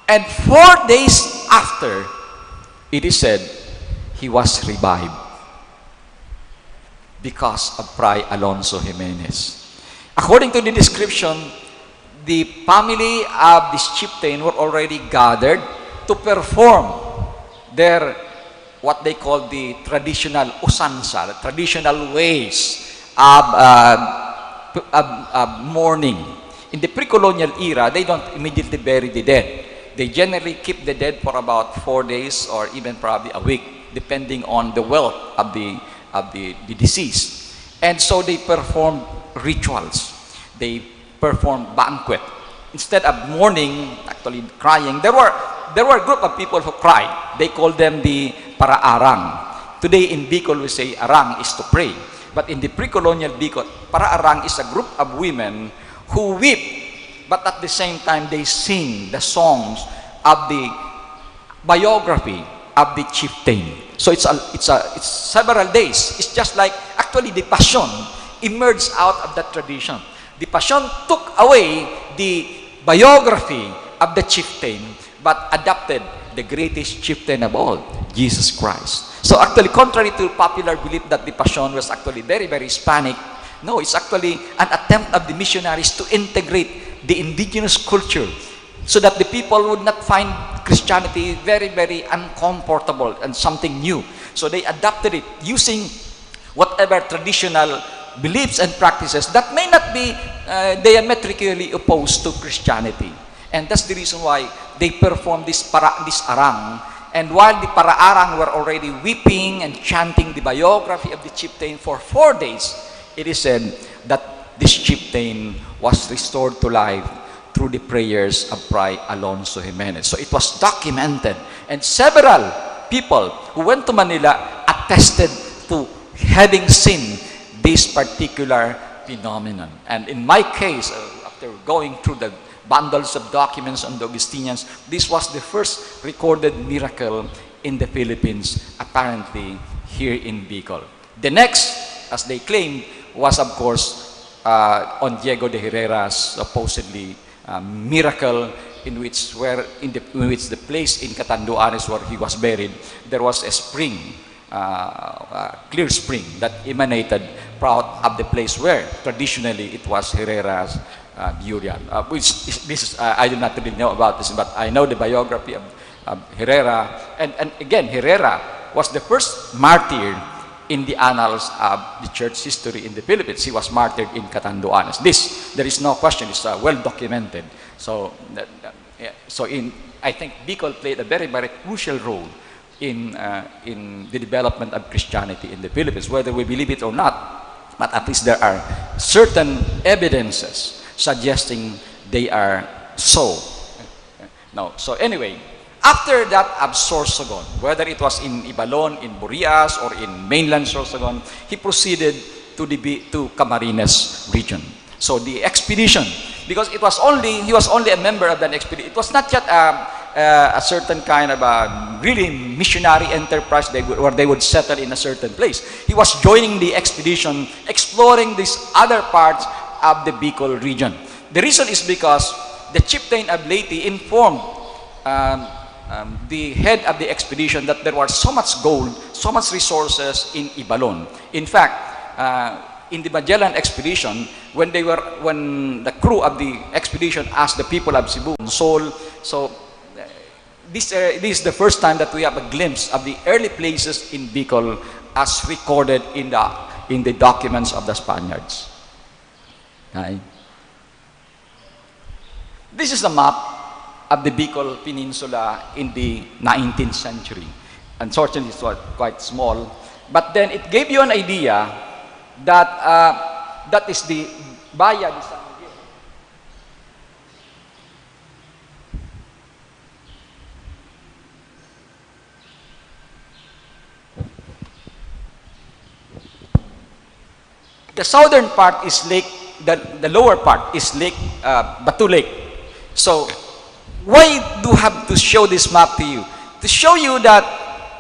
And 4 days after, it is said, he was revived because of Fray Alonso Jimenez. According to the description, the family of this chieftain were already gathered to perform their, what they call the traditional usansa, the traditional ways of mourning. In the pre-colonial era, they don't immediately bury the dead. They generally keep the dead for about 4 days or even probably a week, depending on the wealth of the deceased. And so they perform rituals. They perform banquet. Instead of mourning, actually crying, there were a group of people who cried. They called them the para-arang. Today in Bicol we say arang is to pray. But in the pre-colonial Bicol, para-arang is a group of women who weep, but at the same time they sing the songs of the biography of the chieftain. So it's several days. It's just like actually the Passion emerged out of that tradition. The Passion took away the biography of the chieftain, but adopted the greatest chieftain of all, Jesus Christ. So actually, contrary to popular belief that the Passion was actually very, very Hispanic, no, it's actually an attempt of the missionaries to integrate the indigenous culture so that the people would not find Christianity very, very uncomfortable and something new. So they adapted it using whatever traditional beliefs and practices that may not be diametrically opposed to Christianity. And that's the reason why they performed this arang. And while the para-arang were already weeping and chanting the biography of the chieftain for 4 days, it is said that this chieftain was restored to life through the prayers of Fray Alonso Jimenez. So it was documented, and several people who went to Manila attested to having seen this particular phenomenon. And in my case, after going through the bundles of documents on the Augustinians, this was the first recorded miracle in the Philippines, apparently here in Bicol. The next, as they claimed, was of course on Diego de Herrera's supposedly miracle, in which the place in Catanduanes where he was buried, there was a spring, clear spring that emanated out of the place where traditionally it was Herrera's burial. I do not really know about this, but I know the biography of Herrera, and again, Herrera was the first martyr in the annals of the church history in the Philippines. He was martyred in Catanduanes. There is no question, it's well documented. So I think Bicol played a very, very crucial role in the development of Christianity in the Philippines, whether we believe it or not, but at least there are certain evidences suggesting they are so. No. So anyway, after that of Sorsogon, whether it was in Ibalon, in Burias, or in mainland Sorsogon, he proceeded to Camarines region. So the expedition, because he was only a member of that expedition. It was not yet a certain kind of a really missionary enterprise where they would settle in a certain place. He was joining the expedition, exploring these other parts of the Bicol region. The reason is because the chieftain of Leyte informed the head of the expedition that there was so much gold, so much resources in Ibalon. In fact, in the Magellan expedition, when the crew of the expedition asked the people of Cebu, Sol, so this is the first time that we have a glimpse of the early places in Bicol as recorded in the documents of the Spaniards. Okay. This is a map of the Bicol Peninsula in the 19th century. Unfortunately, it's quite small, but then it gave you an idea that that is the Bahia de San Miguel. The southern part is Lake, the lower part is Lake, Batu Lake. So, why do I have to show this map to you? To show you that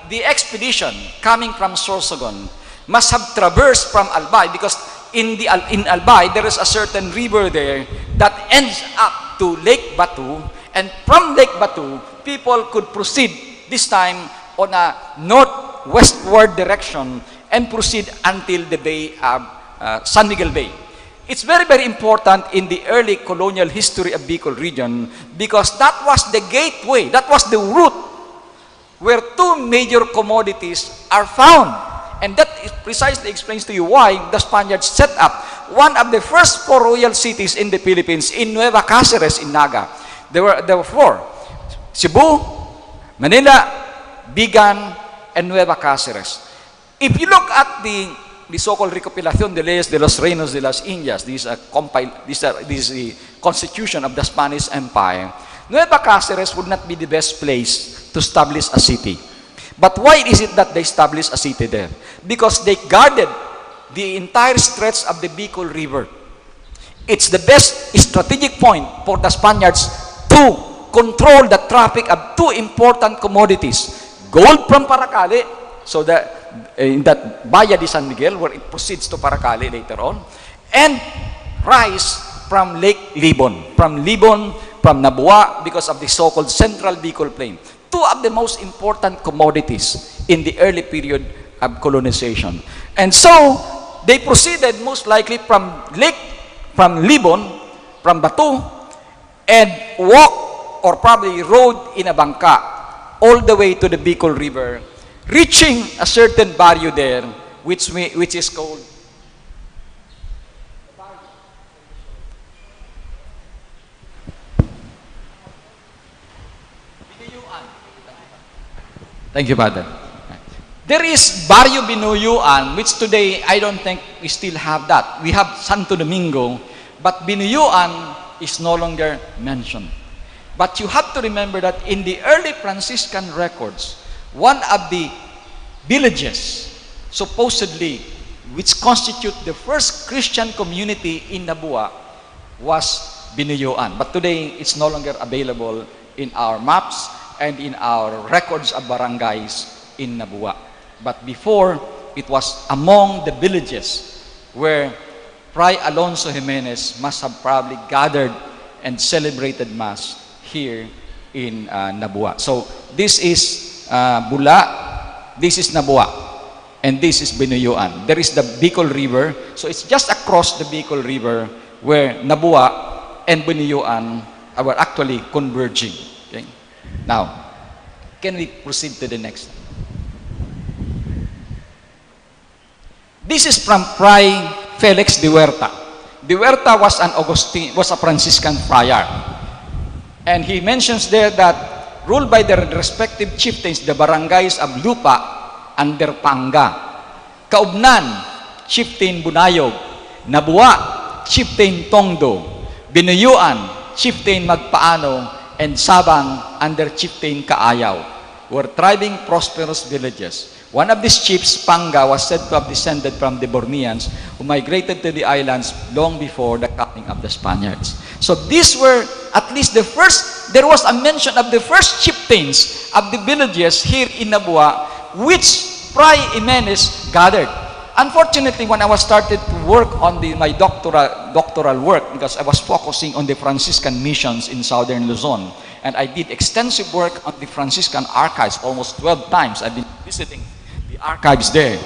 the expedition coming from Sorsogon must have traversed from Albay, because in Albay there is a certain river there that ends up to Lake Batu, and from Lake Batu people could proceed this time on a northwestward direction and proceed until the Bay of San Miguel Bay. It's very, very important in the early colonial history of Bicol region, because that was the gateway, that was the route where two major commodities are found. And that precisely explains to you why the Spaniards set up one of the first four royal cities in the Philippines in Nueva Caceres in Naga. There were four: Cebu, Manila, Bigan, and Nueva Caceres. If you look at the so-called Recopilación de Leyes de los Reinos de las Indias, this is the constitution of the Spanish Empire, Nueva Caceres would not be the best place to establish a city. But why is it that they established a city there? Because they guarded the entire stretch of the Bicol River. It's the best strategic point for the Spaniards to control the traffic of two important commodities: gold from Paracale, so that in that Bahia de San Miguel, where it proceeds to Paracale later on, and rice from Lake Libon, from Nabua, because of the so-called Central Bicol Plain. Two of the most important commodities in the early period of colonization. And so, they proceeded most likely from Libon, from Batu, and walked or probably rode in a bangka all the way to the Bicol River, reaching a certain barrio there, which is called Thank you, Father. There is Barrio Binuyuan, which today I don't think we still have that. We have Santo Domingo, but Binuyuan is no longer mentioned. But you have to remember that in the early Franciscan records, one of the villages, supposedly, which constitute the first Christian community in Nabua, was Binuyuan. But today, it's no longer available in our maps and in our records of barangays in Nabua. But before, it was among the villages where Fray Alonso Jimenez must have probably gathered and celebrated Mass here in Nabua. So this is Bula, this is Nabua, and this is Binuyuan. There is the Bicol River, so it's just across the Bicol River where Nabua and Binuyuan were actually converging. Okay? Now, can we proceed to the next? This is from Fray Felix de Huerta. De Huerta was a Franciscan friar. And he mentions there that ruled by their respective chieftains, the barangays of Lupa and Derpanga, Kaubnan, Chieftain Bunayog, Nabua, Chieftain Tongdo, Binuyuan, Chieftain Magpaano, and Sabang under Chieftain Kaayaw were thriving, prosperous villages One of these chiefs, Panga, was said to have descended from the Borneans who migrated to the islands long before the coming of the Spaniards. So these were at least the first, there was a mention of the first chieftains of the villages here in Nabua, which Fray Jimenez gathered. Unfortunately, when I was started to work on my doctoral work, because I was focusing on the Franciscan missions in southern Luzon, and I did extensive work on the Franciscan archives, almost 12 times. I've been visiting the archives there.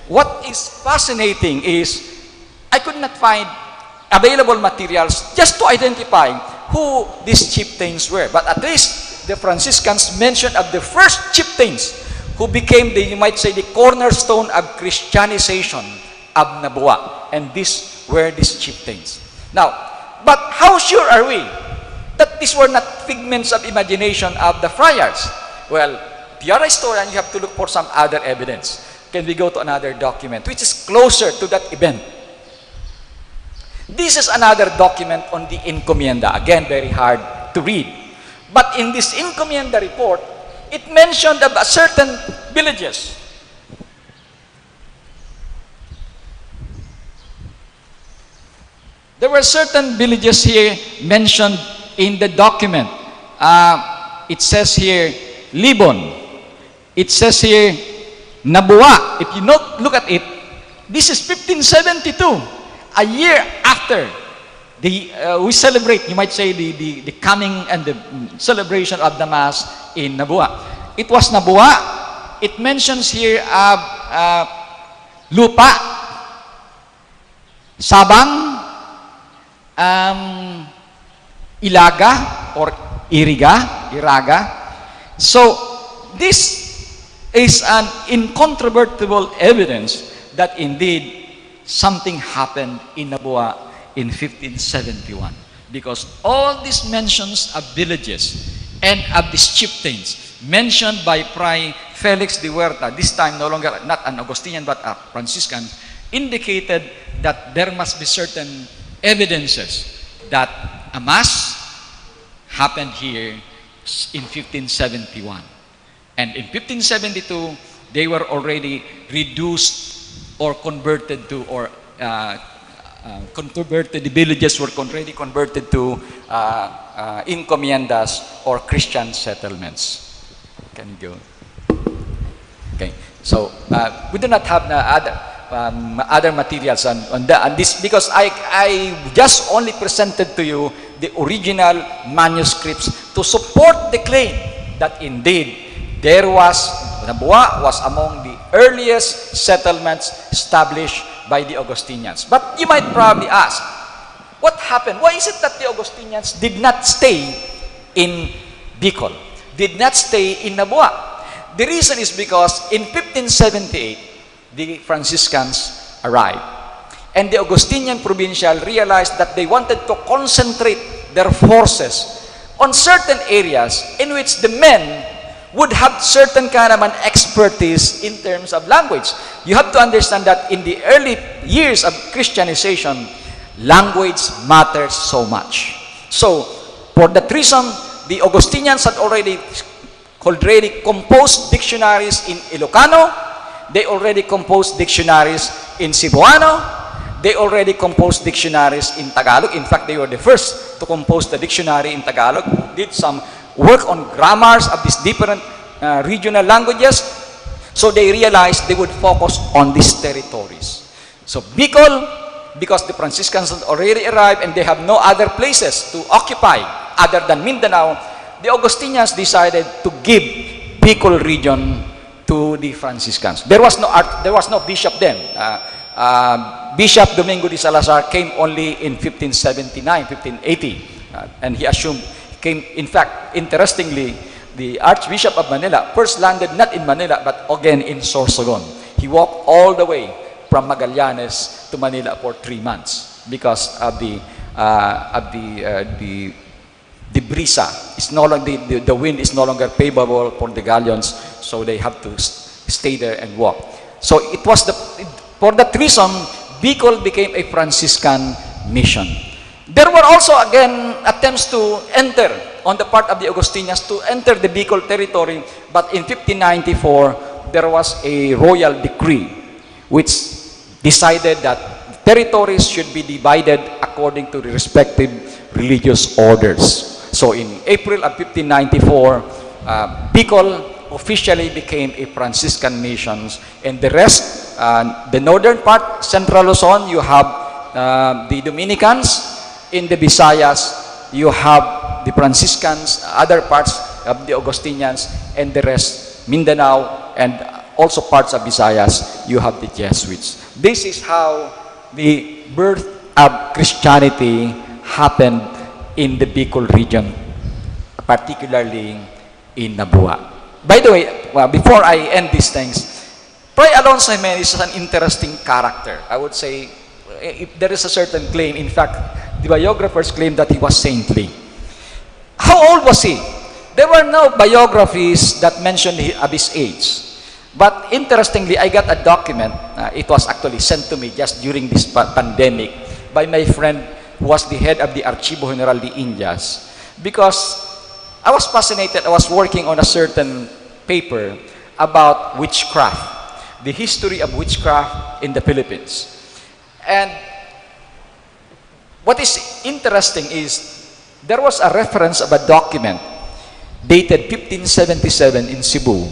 What is fascinating is I could not find available materials just to identify who these chieftains were. But at least the Franciscans mentioned of the first chieftains who became the, you might say, the cornerstone of Christianization of Nabua. And these were these chieftains. Now, but how sure are we that these were not figments of imagination of the friars? Well, if you are a historian, you have to look for some other evidence. Can we go to another document which is closer to that event? This is another document on the encomienda. Again, very hard to read. But in this encomienda report, it mentioned about certain villages. There were certain villages here mentioned in the document. It says here, Libon. It says here, Nabua. If you look at it, this is 1572, a year after we celebrate, you might say, the coming and the celebration of the Mass in Nabua. It was Nabua. It mentions here Lupa, Sabang, Ilaga or Iraga. So this is an incontrovertible evidence that indeed something happened in Nabua in 1571, because all these mentions of villages and of these chieftains mentioned by Fray Felix de Huerta, this time no longer not an Augustinian but a Franciscan, indicated that there must be certain evidences that a Mass happened here in 1571. And in 1572, they were already reduced or converted to, or converted, the villages were already converted to encomiendas or Christian settlements. Can you go? Okay, so we do not have other materials on this, because I just only presented to you the original manuscripts to support the claim that indeed Nabua was among the earliest settlements established by the Augustinians. But you might probably ask, what happened? Why is it that the Augustinians did not stay in Bicol, did not stay in Nabua? The reason is because in 1578, the Franciscans arrived. And the Augustinian provincial realized that they wanted to concentrate their forces on certain areas in which the men would have certain kind of an expertise in terms of language. You have to understand that in the early years of Christianization, language matters so much. So, for that reason, the Augustinians had already composed dictionaries in Ilocano. They already composed dictionaries in Cebuano. They already composed dictionaries in Tagalog. In fact, they were the first to compose the dictionary in Tagalog. Did some work on grammars of these different regional languages. So they realized they would focus on these territories. So Bicol, because the Franciscans had already arrived and they have no other places to occupy other than Mindanao, the Augustinians decided to give Bicol region to the Franciscans. There was no bishop then. Bishop Domingo de Salazar came only in 1579, 1580, and he assumed, in fact, interestingly, the Archbishop of Manila first landed not in Manila but again in Sorsogon. He walked all the way from Magallanes to Manila for 3 months because of the brisa. It's no longer, the wind is no longer favorable for the galleons, so they have to stay there and walk. So it was for that reason, Bicol became a Franciscan mission. There were also again attempts to enter on the part of the Augustinians to enter the Bicol territory, but in 1594, there was a royal decree which decided that territories should be divided according to the respective religious orders. So in April of 1594, Bicol officially became a Franciscan mission, and the rest, the northern part, Central Luzon, you have the Dominicans. In the Visayas, you have the Franciscans, other parts of the Augustinians, and the rest, Mindanao, and also parts of Visayas, you have the Jesuits. This is how the birth of Christianity happened in the Bicol region, particularly in Nabua. By the way, before I end these things, Fray Alonso Jimenez is an interesting character. I would say, if there is a certain claim, in fact, the biographers claim that he was saintly. How old was he? There were no biographies that mentioned of his age. But interestingly, I got a document. It was actually sent to me just during this pandemic by my friend who was the head of the Archivo General de Indias. Because I was fascinated. I was working on a certain paper about witchcraft, the history of witchcraft in the Philippines. And what is interesting is there was a reference of a document dated 1577 in Cebu,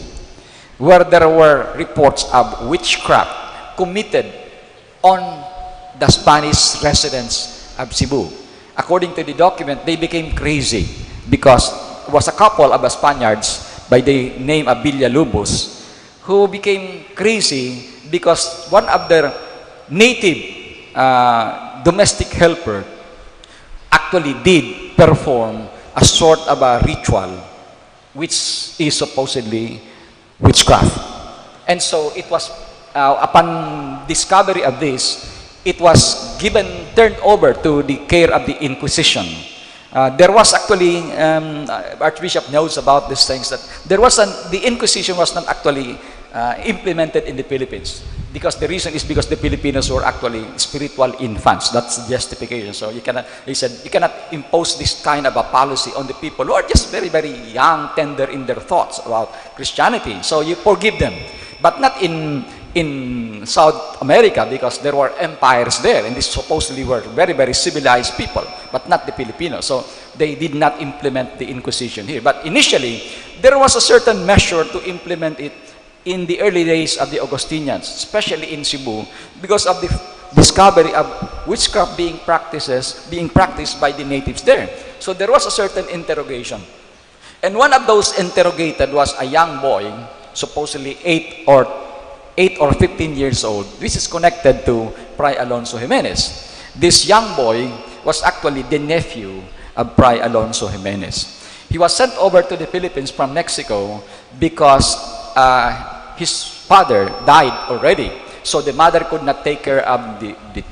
where there were reports of witchcraft committed on the Spanish residents of Cebu. According to the document, they became crazy because it was a couple of Spaniards by the name of Villalobos who became crazy because one of their native domestic helper actually did perform a sort of a ritual which is supposedly witchcraft. And so it was, upon discovery of this, it was turned over to the care of the Inquisition. There was actually, Archbishop knows about these things, that the Inquisition was not actually implemented in the Philippines. Because the reason is because the Filipinos were actually spiritual infants. That's the justification. So he said, you cannot impose this kind of a policy on the people who are just very, very young, tender in their thoughts about Christianity. So you forgive them. But not in South America, because there were empires there, and these supposedly were very, very civilized people, but not the Filipinos. So they did not implement the Inquisition here. But initially, there was a certain measure to implement it in the early days of the Augustinians, especially in Cebu, because of the discovery of witchcraft being practiced by the natives there. So there was a certain interrogation. And one of those interrogated was a young boy, supposedly 8 or 15 years old. This is connected to Fray Alonso Jimenez. This young boy was actually the nephew of Fray Alonso Jimenez. He was sent over to the Philippines from Mexico because his father died already. So the mother could not take care of the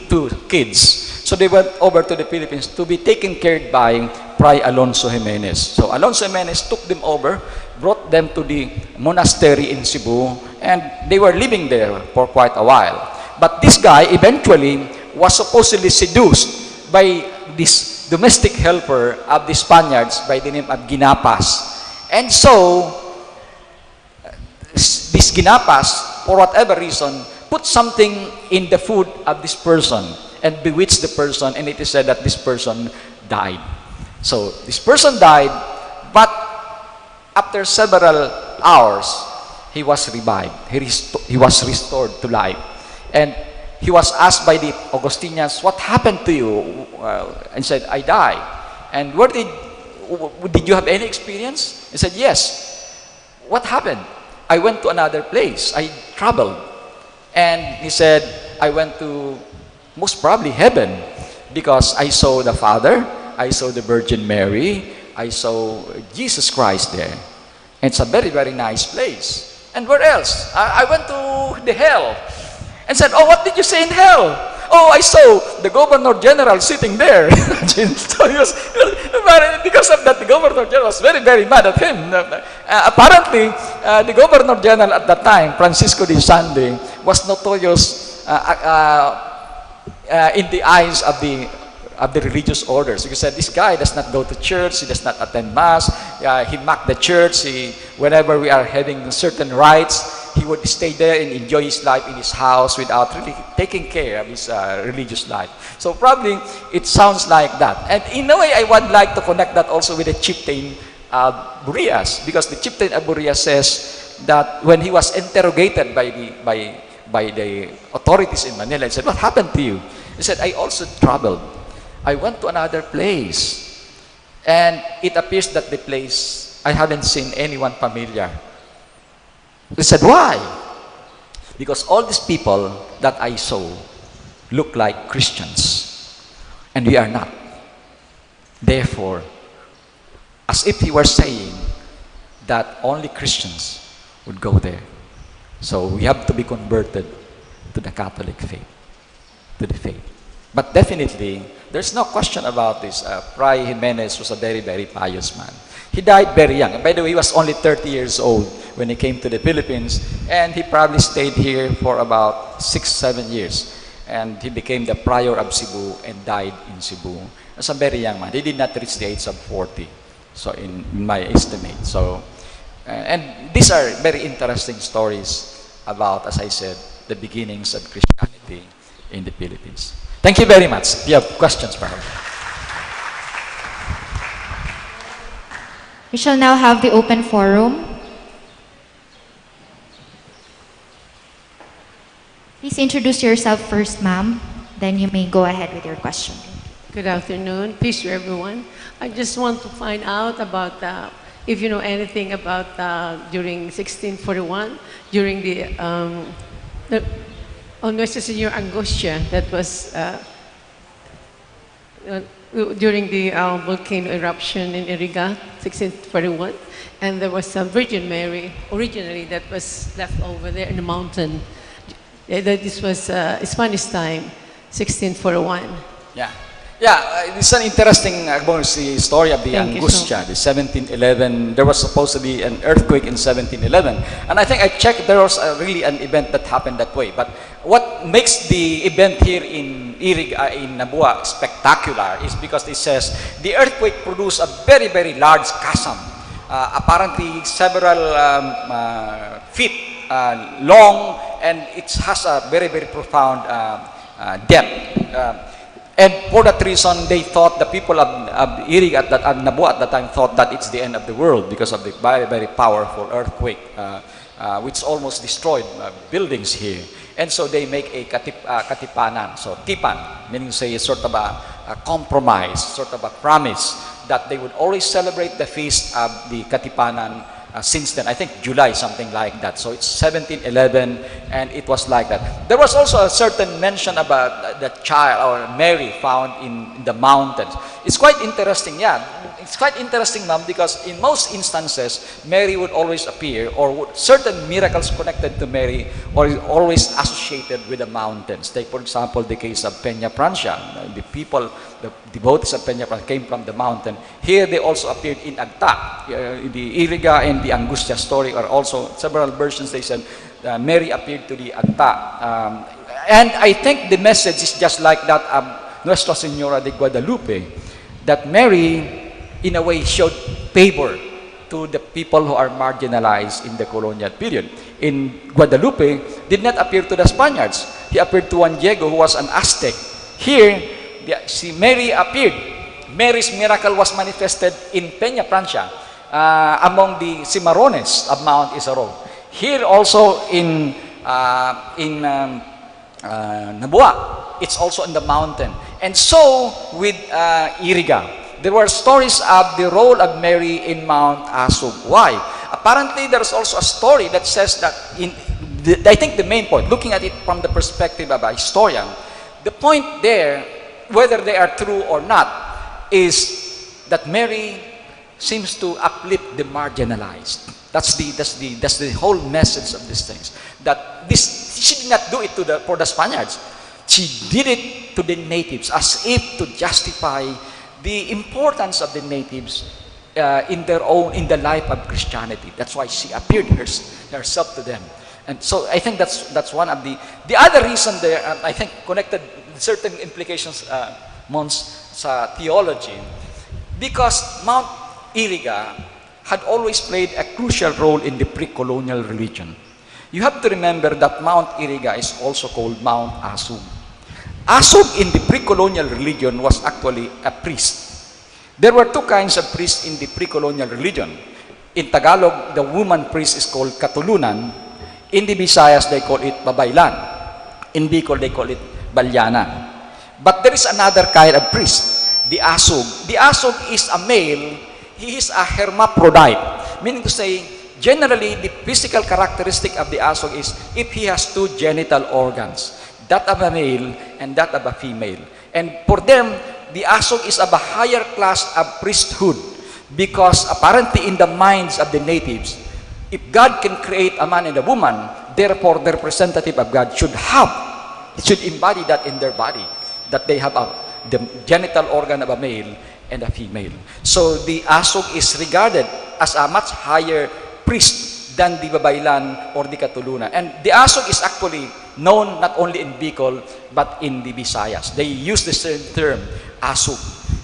two kids. So they went over to the Philippines to be taken care of by Fray Alonso Jimenez. So Alonso Jimenez took them over, brought them to the monastery in Cebu, and they were living there for quite a while. But this guy eventually was supposedly seduced by this domestic helper of the Spaniards by the name of Ginapas. And so this Ginapas, for whatever reason, put something in the food of this person and bewitched the person, and it is said that this person died. So this person died, but after several hours, he was revived. He was restored to life. And he was asked by the Augustinians, what happened to you? And said, I died. And did you have any experience? He said, yes. What happened? I went to another place. I traveled. And he said, I went to most probably heaven because I saw the Father, I saw the Virgin Mary, I saw Jesus Christ there. And it's a very, very nice place. And where else? I went to the hell. And said, oh, what did you say in hell? Oh, I saw the Governor General sitting there. So he was, because of that, the Governor General was very, very mad at him. Apparently, the Governor General at that time, Francisco de Sande, was notorious in the eyes of the religious orders. He said, this guy does not go to church, he does not attend mass, he mocked the church, he whenever we are having certain rites, he would stay there and enjoy his life in his house without really taking care of his religious life. So probably it sounds like that. And in a way, I would like to connect that also with the chieftain Burias, because the chieftain Burias says that when he was interrogated by the authorities in Manila, he said, "What happened to you?" He said, "I also traveled. I went to another place, and it appears that the place, I haven't seen anyone familiar." He said, "Why?" "Because all these people that I saw look like Christians, and we are not. Therefore," as if he were saying that only Christians would go there. So we have to be converted to the Catholic faith, to the faith. But definitely, there's no question about this. Fray Jimenez was a very, very pious man. He died very young. And by the way, he was only 30 years old when he came to the Philippines, and he probably stayed here for about 6-7 years. And he became the prior of Cebu and died in Cebu as a very young man. He did not reach the age of 40, so in my estimate. So, and these are very interesting stories about, as I said, the beginnings of Christianity in the Philippines. Thank you very much. If you have questions, perhaps. We shall now have the open forum. Please introduce yourself first, ma'am. Then you may go ahead with your question. Good afternoon. Peace to everyone. I just want to find out about if you know anything about during 1641, during the on Nuestra Señora Angustia, that was during the volcano eruption in Iriga, 1641, and there was a Virgin Mary originally that was left over there in the mountain. This was Spanish time, 1641. Yeah. Yeah, it's an interesting story of the Angustia, the 1711. There was supposed to be an earthquake in 1711. And I think I checked, there was really an event that happened that way. But what makes the event here in in Nabua spectacular is because it says the earthquake produced a very, very large chasm, apparently several feet long, and it has a very, very profound depth. And for that reason, they thought, the people of Irig at Nabua at that time thought that it's the end of the world because of the very, very powerful earthquake, which almost destroyed buildings here. And so they make a katipanan, so tipan, meaning say sort of a compromise, sort of a promise that they would always celebrate the feast of the katipanan since then. I think July, something like that. So it's 1711, and it was like that. There was also a certain mention about the child or Mary found in the mountains. It's quite interesting, yeah. It's quite interesting, ma'am, because in most instances, Mary would always appear, or certain miracles connected to Mary or always associated with the mountains. Take, for example, the case of Peña Francia. The people, the devotees of Peña Francia came from the mountain. Here, they also appeared in Agta. The Iriga and the Angustia story are also several versions. They said Mary appeared to the Agta. And I think the message is just like that of Nuestra Señora de Guadalupe, that Mary, in a way, showed favor to the people who are marginalized in the colonial period. In Guadalupe, did not appear to the Spaniards. He appeared to Juan Diego, who was an Aztec. Here, Mary appeared. Mary's miracle was manifested in Peña Francia, among the Cimarrones of Mount Isaro. Here also in Nabua, it's also in the mountain. And so with Iriga. There were stories of the role of Mary in Mount Asug. Why? Apparently, there's also a story that says that, I think the main point, looking at it from the perspective of a historian, the point there, whether they are true or not, is that Mary seems to uplift the marginalized. That's the whole message of these things. That she did not do it for the Spaniards. She did it to the natives as if to justify the importance of the natives in the life of Christianity. That's why she appeared herself to them. And so I think that's one of the other reason there, I think connected certain implications, Mons, sa theology, because Mount Iriga had always played a crucial role in the pre-colonial religion. You have to remember that Mount Iriga is also called Mount Asug. Asug in the pre-colonial religion was actually a priest. There were two kinds of priests in the pre-colonial religion. In Tagalog, the woman priest is called Katulunan. In the Visayas, they call it Babaylan. In Bicol, they call it Balyana. But there is another kind of priest, the Asug. The Asug is a male. He is a hermaphrodite, meaning to say, generally, the physical characteristic of the Asug is if he has two genital organs, that of a male and that of a female. And for them, the Asug is of a higher class of priesthood because apparently in the minds of the natives, if God can create a man and a woman, therefore the representative of God should embody that in their body, that they have the genital organ of a male and a female. So the Asug is regarded as a much higher priest than the Babaylan or the Katulunan. And the Asug is actually known not only in Bicol, but in the Visayas. They use the same term, Asug.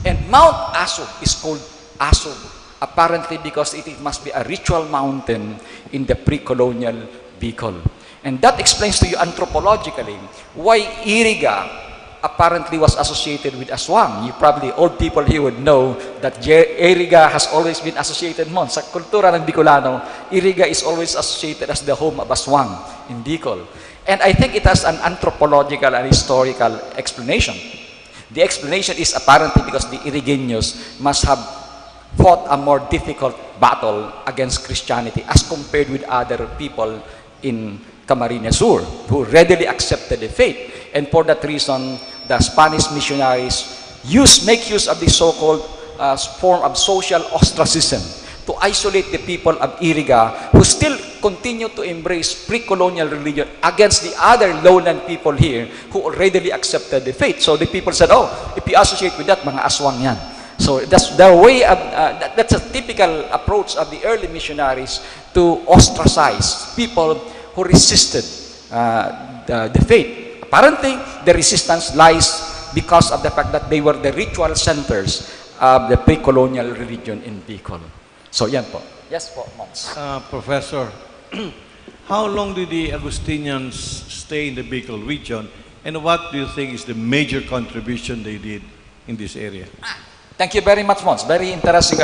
And Mount Asug is called Asug, apparently because it must be a ritual mountain in the pre-colonial Bicol. And that explains to you anthropologically why Iriga apparently was associated with aswang. You probably, old people here would know that Iriga has always been associated mo. Sa kultura ng Bicolano, Iriga is always associated as the home of aswang in Bicol. And I think it has an anthropological and historical explanation. The explanation is apparently because the Irigeños must have fought a more difficult battle against Christianity as compared with other people in Camarines Sur, who readily accepted the faith. And for that reason, the Spanish missionaries make use of the so-called form of social ostracism to isolate the people of Iriga who still continue to embrace pre-colonial religion against the other lowland people here who readily accepted the faith. So the people said, oh, if you associate with that, mga aswang yan. So that's their way of, that's a typical approach of the early missionaries to ostracize people who resisted the faith. Apparently, the resistance lies because of the fact that they were the ritual centers of the pre-colonial religion in Bicol. So, yan po. Yes po, Mons. Professor, how long did the Augustinians stay in the Bicol region, and what do you think is the major contribution they did in this area? Thank you very much, Mons. Very interesting.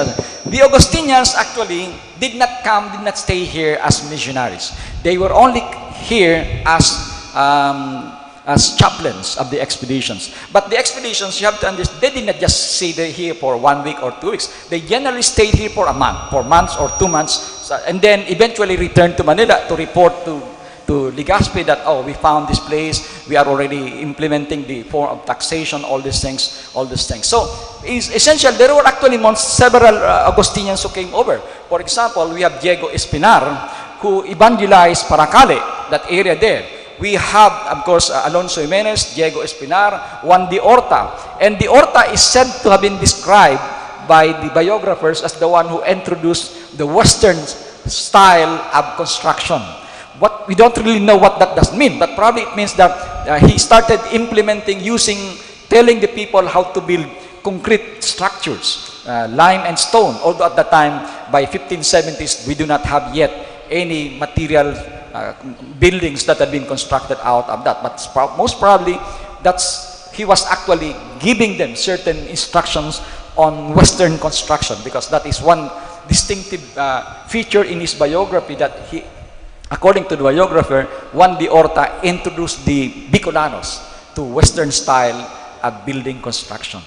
The Augustinians actually did not stay here as missionaries. They were only here as chaplains of the expeditions. But the expeditions, you have to understand, they did not just stay here for 1 week or 2 weeks. They generally stayed here for a month, for months or 2 months, and then eventually returned to Manila to report to Legazpi that, oh, we found this place, we are already implementing the form of taxation, all these things. So, it's essential, there were actually several Augustinians who came over. For example, we have Diego Espinar, who evangelized Paracale, that area there. We have, of course, Alonso Jimenez, Diego Espinar, Juan de Horta. And de Horta is said to have been described by the biographers as the one who introduced the Western style of construction. We don't really know what that does mean, but probably it means that he started implementing, telling the people how to build concrete structures, lime and stone. Although at that time, by 1570s, we do not have yet any material buildings that had been constructed out of that. But most probably, he was actually giving them certain instructions on Western construction, because that is one distinctive feature in his biography that he, according to the biographer, Juan de Horta introduced the Bicolanos to Western style of building construction.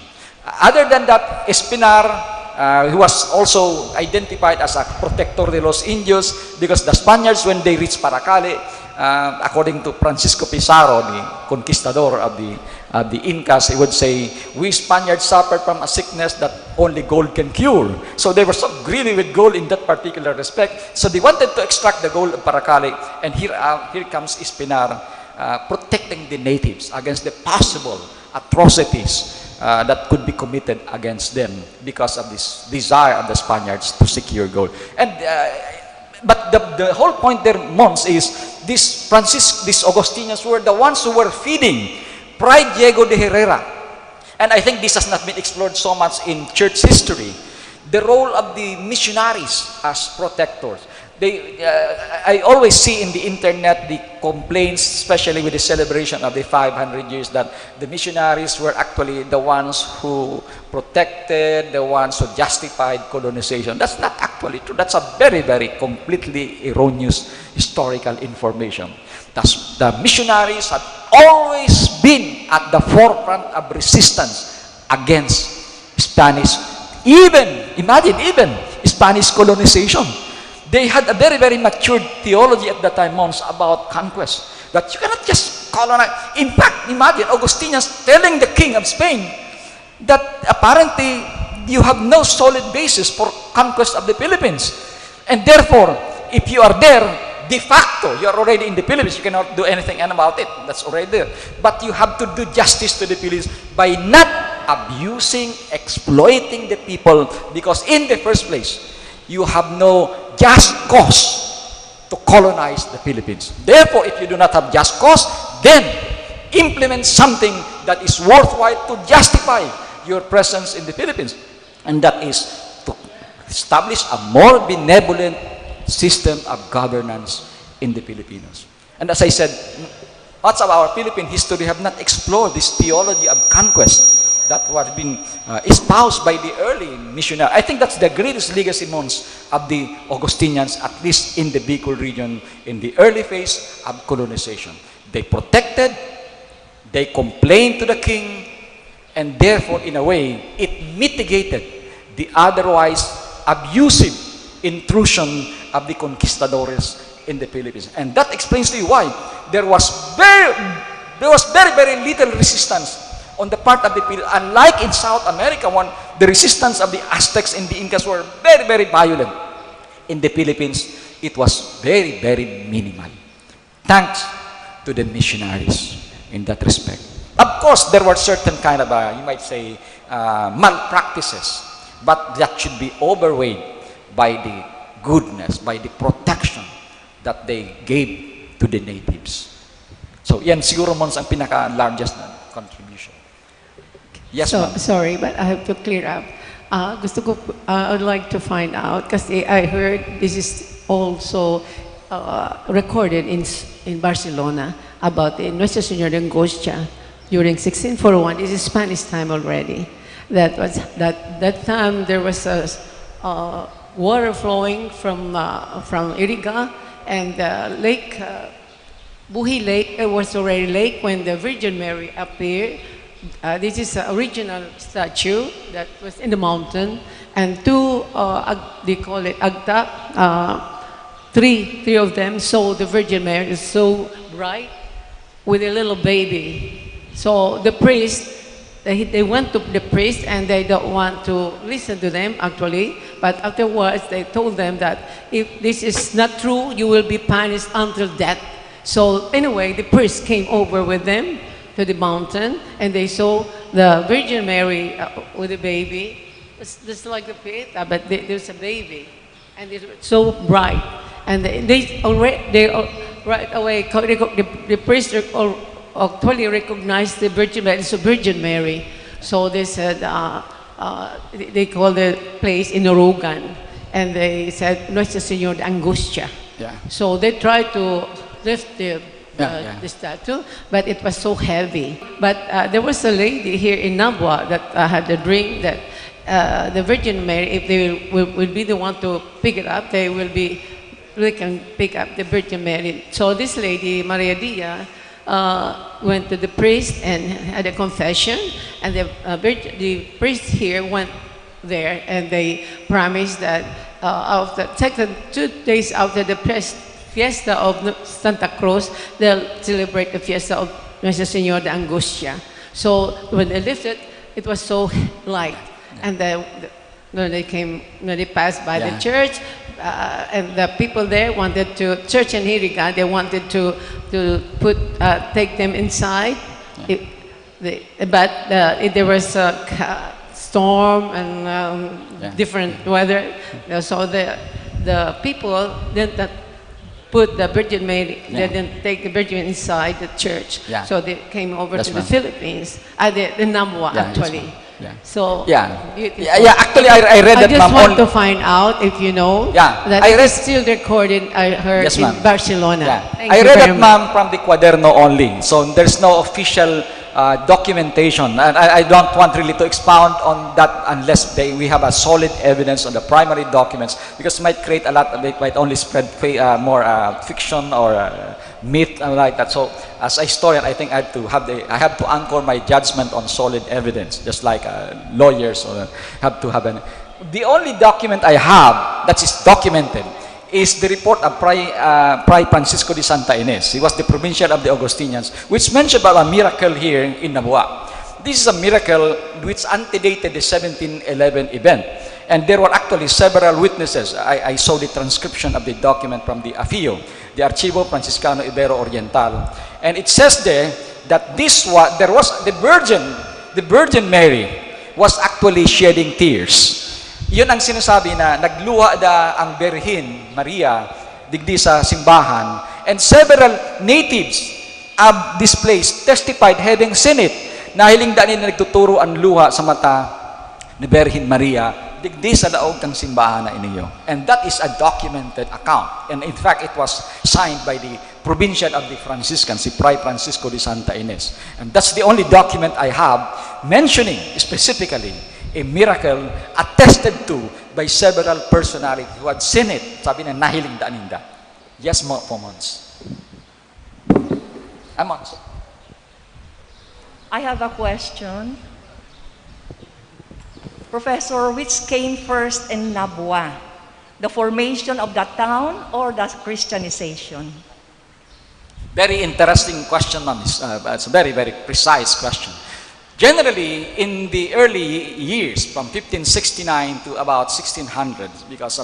Other than that, Espinar, who was also identified as a protector de los indios, because the Spaniards, when they reached Paracale, according to Francisco Pizarro, the conquistador of the Incas, he would say, we Spaniards suffered from a sickness that only gold can cure. So they were so greedy with gold in that particular respect. So they wanted to extract the gold of Paracale, and here comes Espinar protecting the natives against the possible atrocities that could be committed against them because of this desire of the Spaniards to secure gold. And but the whole point there, Mons, is these Augustinians were the ones who were feeding Fray Diego de Herrera. And I think this has not been explored so much in church history. the role of the missionaries as protectors. I always see in the internet the complaints, especially with the celebration of the 500 years, that the missionaries were actually the ones who protected, the ones who justified colonization. That's not actually true. That's a very, very completely erroneous historical information. The missionaries have always been at the forefront of resistance against Spanish, imagine Spanish colonization. They had a very, very matured theology at that time, monks, about conquest. That you cannot just colonize. In fact, imagine Augustinians telling the king of Spain that apparently you have no solid basis for conquest of the Philippines. And therefore, if you are there, de facto, you are already in the Philippines. You cannot do anything about it. That's already there. But you have to do justice to the Philippines by not abusing, exploiting the people, because in the first place, you have no just cause to colonize the Philippines. Therefore, if you do not have just cause, then implement something that is worthwhile to justify your presence in the Philippines. And that is to establish a more benevolent system of governance in the Filipinos. And as I said, much of our Philippine history have not explored this theology of conquest that was been espoused by the early missionaries. I think that's the greatest legacy, monks, of the Augustinians, at least in the Bicol region, in the early phase of colonization. They protected, they complained to the king, and therefore, in a way, it mitigated the otherwise abusive intrusion of the conquistadores in the Philippines. And that explains to you why there was very, very little resistance on the part of the people. Unlike in South America, the resistance of the Aztecs and the Incas were very, very violent. In the Philippines, it was very, very minimal. Thanks to the missionaries in that respect. Of course, there were certain kind of, you might say, malpractices, but that should be overweighed by the goodness, by the protection that they gave to the natives. So, yan siguro, mons, ang pinaka-largest na contribution. Yes, ma'am. Sorry, but I have to clear up. I would like to find out, because I heard this is also recorded in Barcelona about the Nuestra Señora de Angostia during 1641. This is Spanish time already. That time there was water flowing from Iriga, and Lake Buhi Lake was already lake when the Virgin Mary appeared. This is an original statue that was in the mountain, and two, they call it Agta, three of them saw the Virgin Mary is so bright with a little baby. So the priest, they went to the priest and they don't want to listen to them actually, but afterwards they told them that if this is not true, you will be punished until death. So anyway, the priest came over with them to the mountain, and they saw the Virgin Mary with a baby. It's just like a pit, but there's a baby, and it's so bright. And they right away, the priest actually recognized the Virgin Mary. It's a Virgin Mary. So they said, they called the place in Orogan, and they said, Nuestra Señora de Angostia. Yeah. So they tried to lift the statue, but it was so heavy. But there was a lady here in Nabua that had a dream that the Virgin Mary, if they will be the one to pick it up, they can pick up the Virgin Mary. So this lady, Maria Dia, went to the priest and had a confession, and the priest here went there, and they promised that after 2 days after the fiesta of Santa Cruz, they'll celebrate the fiesta of Nuestra Señora de Angostia. So when they lifted, it was so light. And when they passed by the church, and the people there wanted to, church in Iriga, they wanted to take them inside. But there was a storm and different weather. So the people didn't put the Virgin Mary, they didn't take the Virgin inside the church. Yeah. So they came over That's to right. the Philippines, the Nabua actually. Yeah. So Yeah. beautiful. Yeah, actually, I read I that, just ma'am. want to find out if you know Yeah, that I read- it's still recorded. I heard Yes, in ma'am. Barcelona. Yeah. Thank I you read very that, much. ma'am, from the Quaderno only. So there's no official documentation. And I don't want really to expound on that unless we have a solid evidence on the primary documents, because it might create a lot of it, might only spread more fiction or myth and like that. So as a historian, I think I have to anchor my judgment on solid evidence, just like lawyers have to have the only document I have that is documented is the report of Fray Francisco de Santa Ines. He was the provincial of the Augustinians, which mentioned about a miracle here in Nabua. This is a miracle which antedated the 1711 event. And there were actually several witnesses. I saw the transcription of the document from the AFIO, the Archivo Franciscano Ibero Oriental. And it says there that there was the Virgin Mary was actually shedding tears. Yun ang sinasabi na nagluha ang Birhen Maria digdi sa simbahan, and several natives of this place testified having seen it. Nahiling daan nila nagtuturo ang luha sa mata ni Birhen Maria digdi sa laog ng simbahan na iniyo. And that is a documented account. And in fact, it was signed by the provincial of the Franciscans, si Fray Francisco de Santa Ines. And that's the only document I have mentioning specifically a miracle attested to by several personalities who had seen it. Sabi na nahiling daan ninda. Yes, Mons. Mons. I have a question. Professor, which came first in Nabua? The formation of the town or the Christianization? Very interesting question, ma'am. It's a very, very precise question. Generally, in the early years, from 1569 to about 1600s, because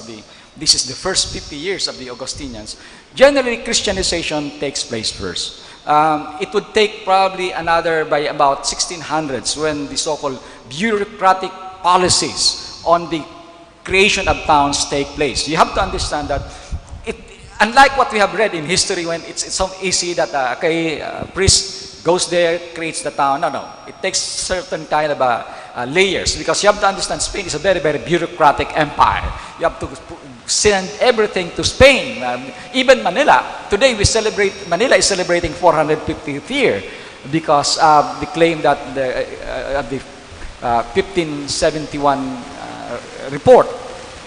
this is the first 50 years of the Augustinians, generally Christianization takes place first. It would take probably another by about 1600s when the so-called bureaucratic policies on the creation of towns take place. You have to understand that unlike what we have read in history, when it's so easy that priest goes there, creates the town. No. It takes certain kind of layers, because you have to understand Spain is a very, very bureaucratic empire. You have to send everything to Spain. Even Manila. Today Manila is celebrating 450th year because the claim that the 1571 report.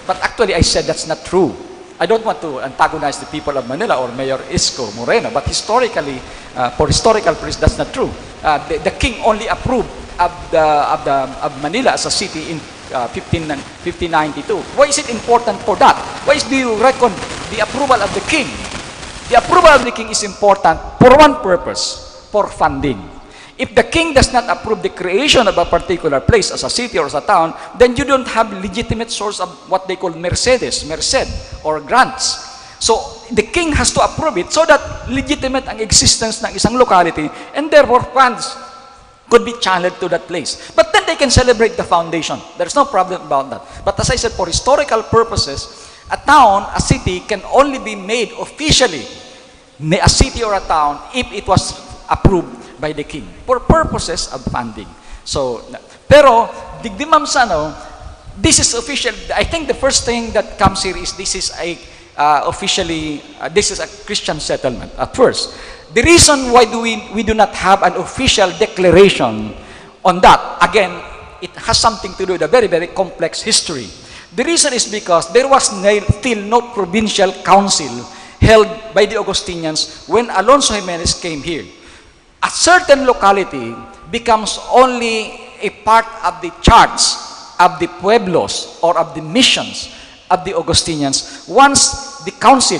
But actually I said that's not true. I don't want to antagonize the people of Manila or Mayor Isko Moreno, but historically, for historical reasons, that's not true. The king only approved of Manila as a city in 1592. Why is it important for that? Why do you reckon the approval of the king? The approval of the king is important for one purpose, for funding. If the king does not approve the creation of a particular place as a city or as a town, then you don't have legitimate source of what they call merced, or grants. So, the king has to approve it so that legitimate ang existence ng isang locality, and therefore funds could be channeled to that place. But then they can celebrate the foundation. There's no problem about that. But as I said, for historical purposes, a town, a city can only be made officially a city or a town if it was approved by the king for purposes of funding. So, pero digdimam sa this is official. I think the first thing that comes here is this is a this is a Christian settlement at first. The reason why we do not have an official declaration on that, again, it has something to do with a very, very complex history. The reason is because there was still no provincial council held by the Augustinians when Alonso Jimenez came here. A certain locality becomes only a part of the church, of the pueblos, or of the missions of the Augustinians once the council,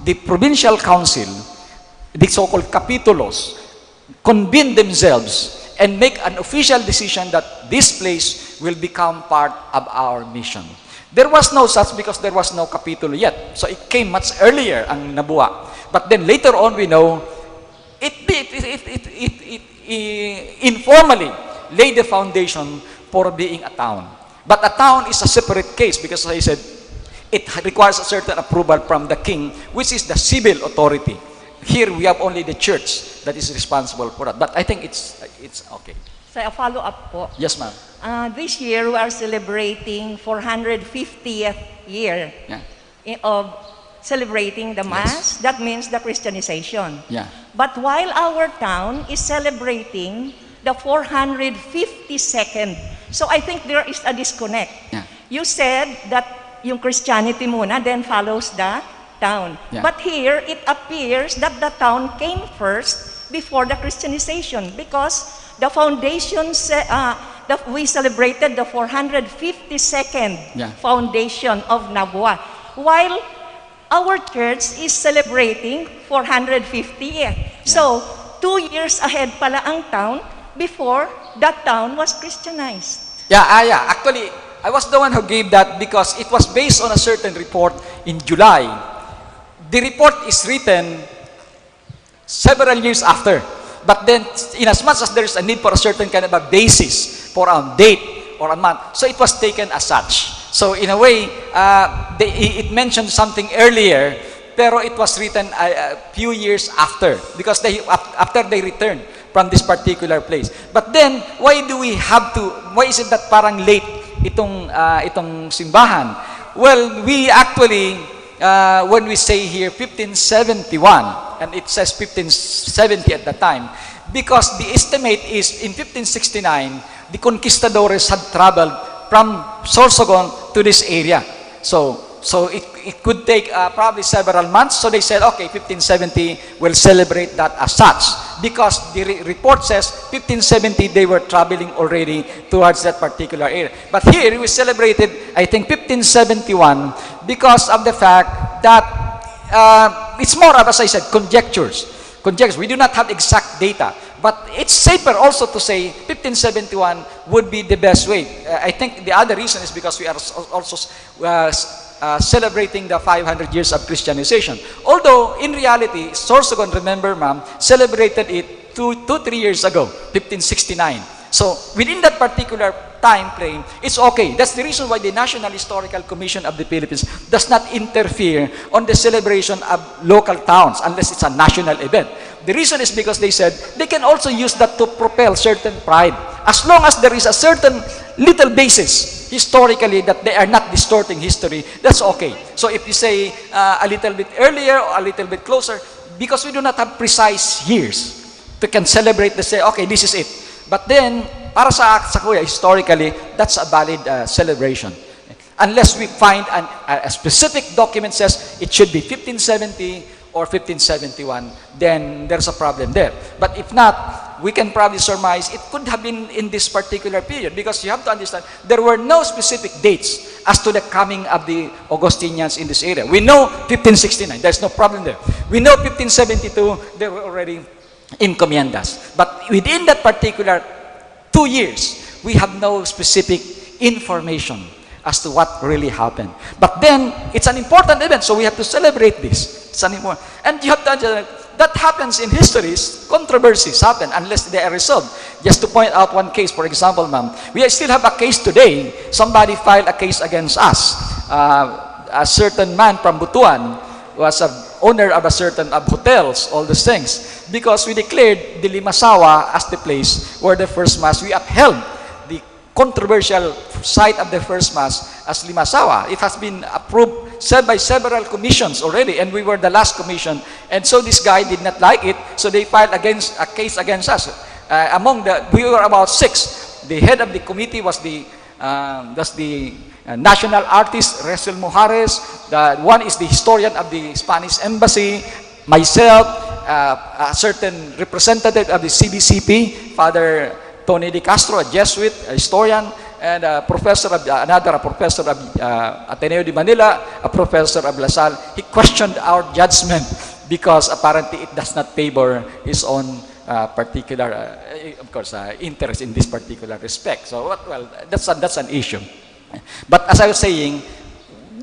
the provincial council, the so-called capítulos, convene themselves and make an official decision that this place will become part of our mission. There was no such because there was no capítulo yet. So it came much earlier, ang Nabua. But then later on we know it informally laid the foundation for being a town. But a town is a separate case because, as I said, it requires a certain approval from the king, which is the civil authority. Here we have only the church that is responsible for that. But I think it's okay. Sa follow-up po. Yes, ma'am. This year, we are celebrating 450th year of celebrating the Mass. That means the Christianization. Yeah. But while our town is celebrating the 452nd, so I think there is a disconnect. Yeah. You said that yung Christianity muna, then follows the town. Yeah. But here, it appears that the town came first before the Christianization, because the foundation, we celebrated the 452nd foundation of Nabua, while our church is celebrating 450th. Yeah. So, 2 years ahead pala ang town before that town was Christianized. Yeah. Actually, I was the one who gave that because it was based on a certain report in July. The report is written several years after. But then, in as much as there is a need for a certain kind of a basis for a date or a month, so it was taken as such. So in a way, it mentioned something earlier, pero it was written a few years after, because after they returned from this particular place. But then, why is it that parang late itong simbahan? Well, we actually, when we say here 1571, and it says 1570 at the time, because the estimate is in 1569, the conquistadores had traveled from Sorsogon to this area. So it could take probably several months. So they said, okay, 1570, we'll celebrate that as such. Because the report says 1570, they were traveling already towards that particular area. But here, we celebrated, I think, 1571 because of the fact that it's more of, as I said, conjectures. We do not have exact data. But it's safer also to say 1571 would be the best way. I think the other reason is because we are also celebrating the 500 years of Christianization. Although, in reality, Sorsogon, remember, ma'am, celebrated it 3 years ago, 1569. So, within that particular time frame, it's okay. That's the reason why the National Historical Commission of the Philippines does not interfere on the celebration of local towns unless it's a national event. The reason is because they said they can also use that to propel certain pride. As long as there is a certain little basis historically that they are not distorting history, that's okay. So if you say a little bit earlier or a little bit closer, because we do not have precise years to can celebrate to say, okay, this is it. But then, para sa kuya, historically, that's a valid celebration. Unless we find a specific document says it should be 1570 or 1571, then there's a problem there. But if not, we can probably surmise it could have been in this particular period, because you have to understand there were no specific dates as to the coming of the Augustinians in this area. We know 1569, there's no problem there. We know 1572, they were already encomiendas. But within that particular 2 years, we have no specific information as to what really happened. But then, it's an important event, so we have to celebrate this. It's an important, and you have to understand that happens in histories. Controversies happen unless they are resolved. Just to point out one case, for example, ma'am, we still have a case today. Somebody filed a case against us. A certain man from Butuan was an owner of a certain of hotels, all these things, because we declared the Limasawa as the place where the first Mass, we upheld the controversial site of the first Mass as Limasawa. It has been approved by several commissions already, and we were the last commission. And so this guy did not like it, so they filed a case against us. We were about 6. The head of the committee was the national artist, Resel Mujares. One is the historian of the Spanish embassy, myself, a certain representative of the CBCP, Father Tony De Castro, a Jesuit, a historian, and a professor of Ateneo de Manila, a professor of La Salle. He questioned our judgment because apparently it does not favor his own particular, interest in this particular respect. So, well, that's an issue. But as I was saying,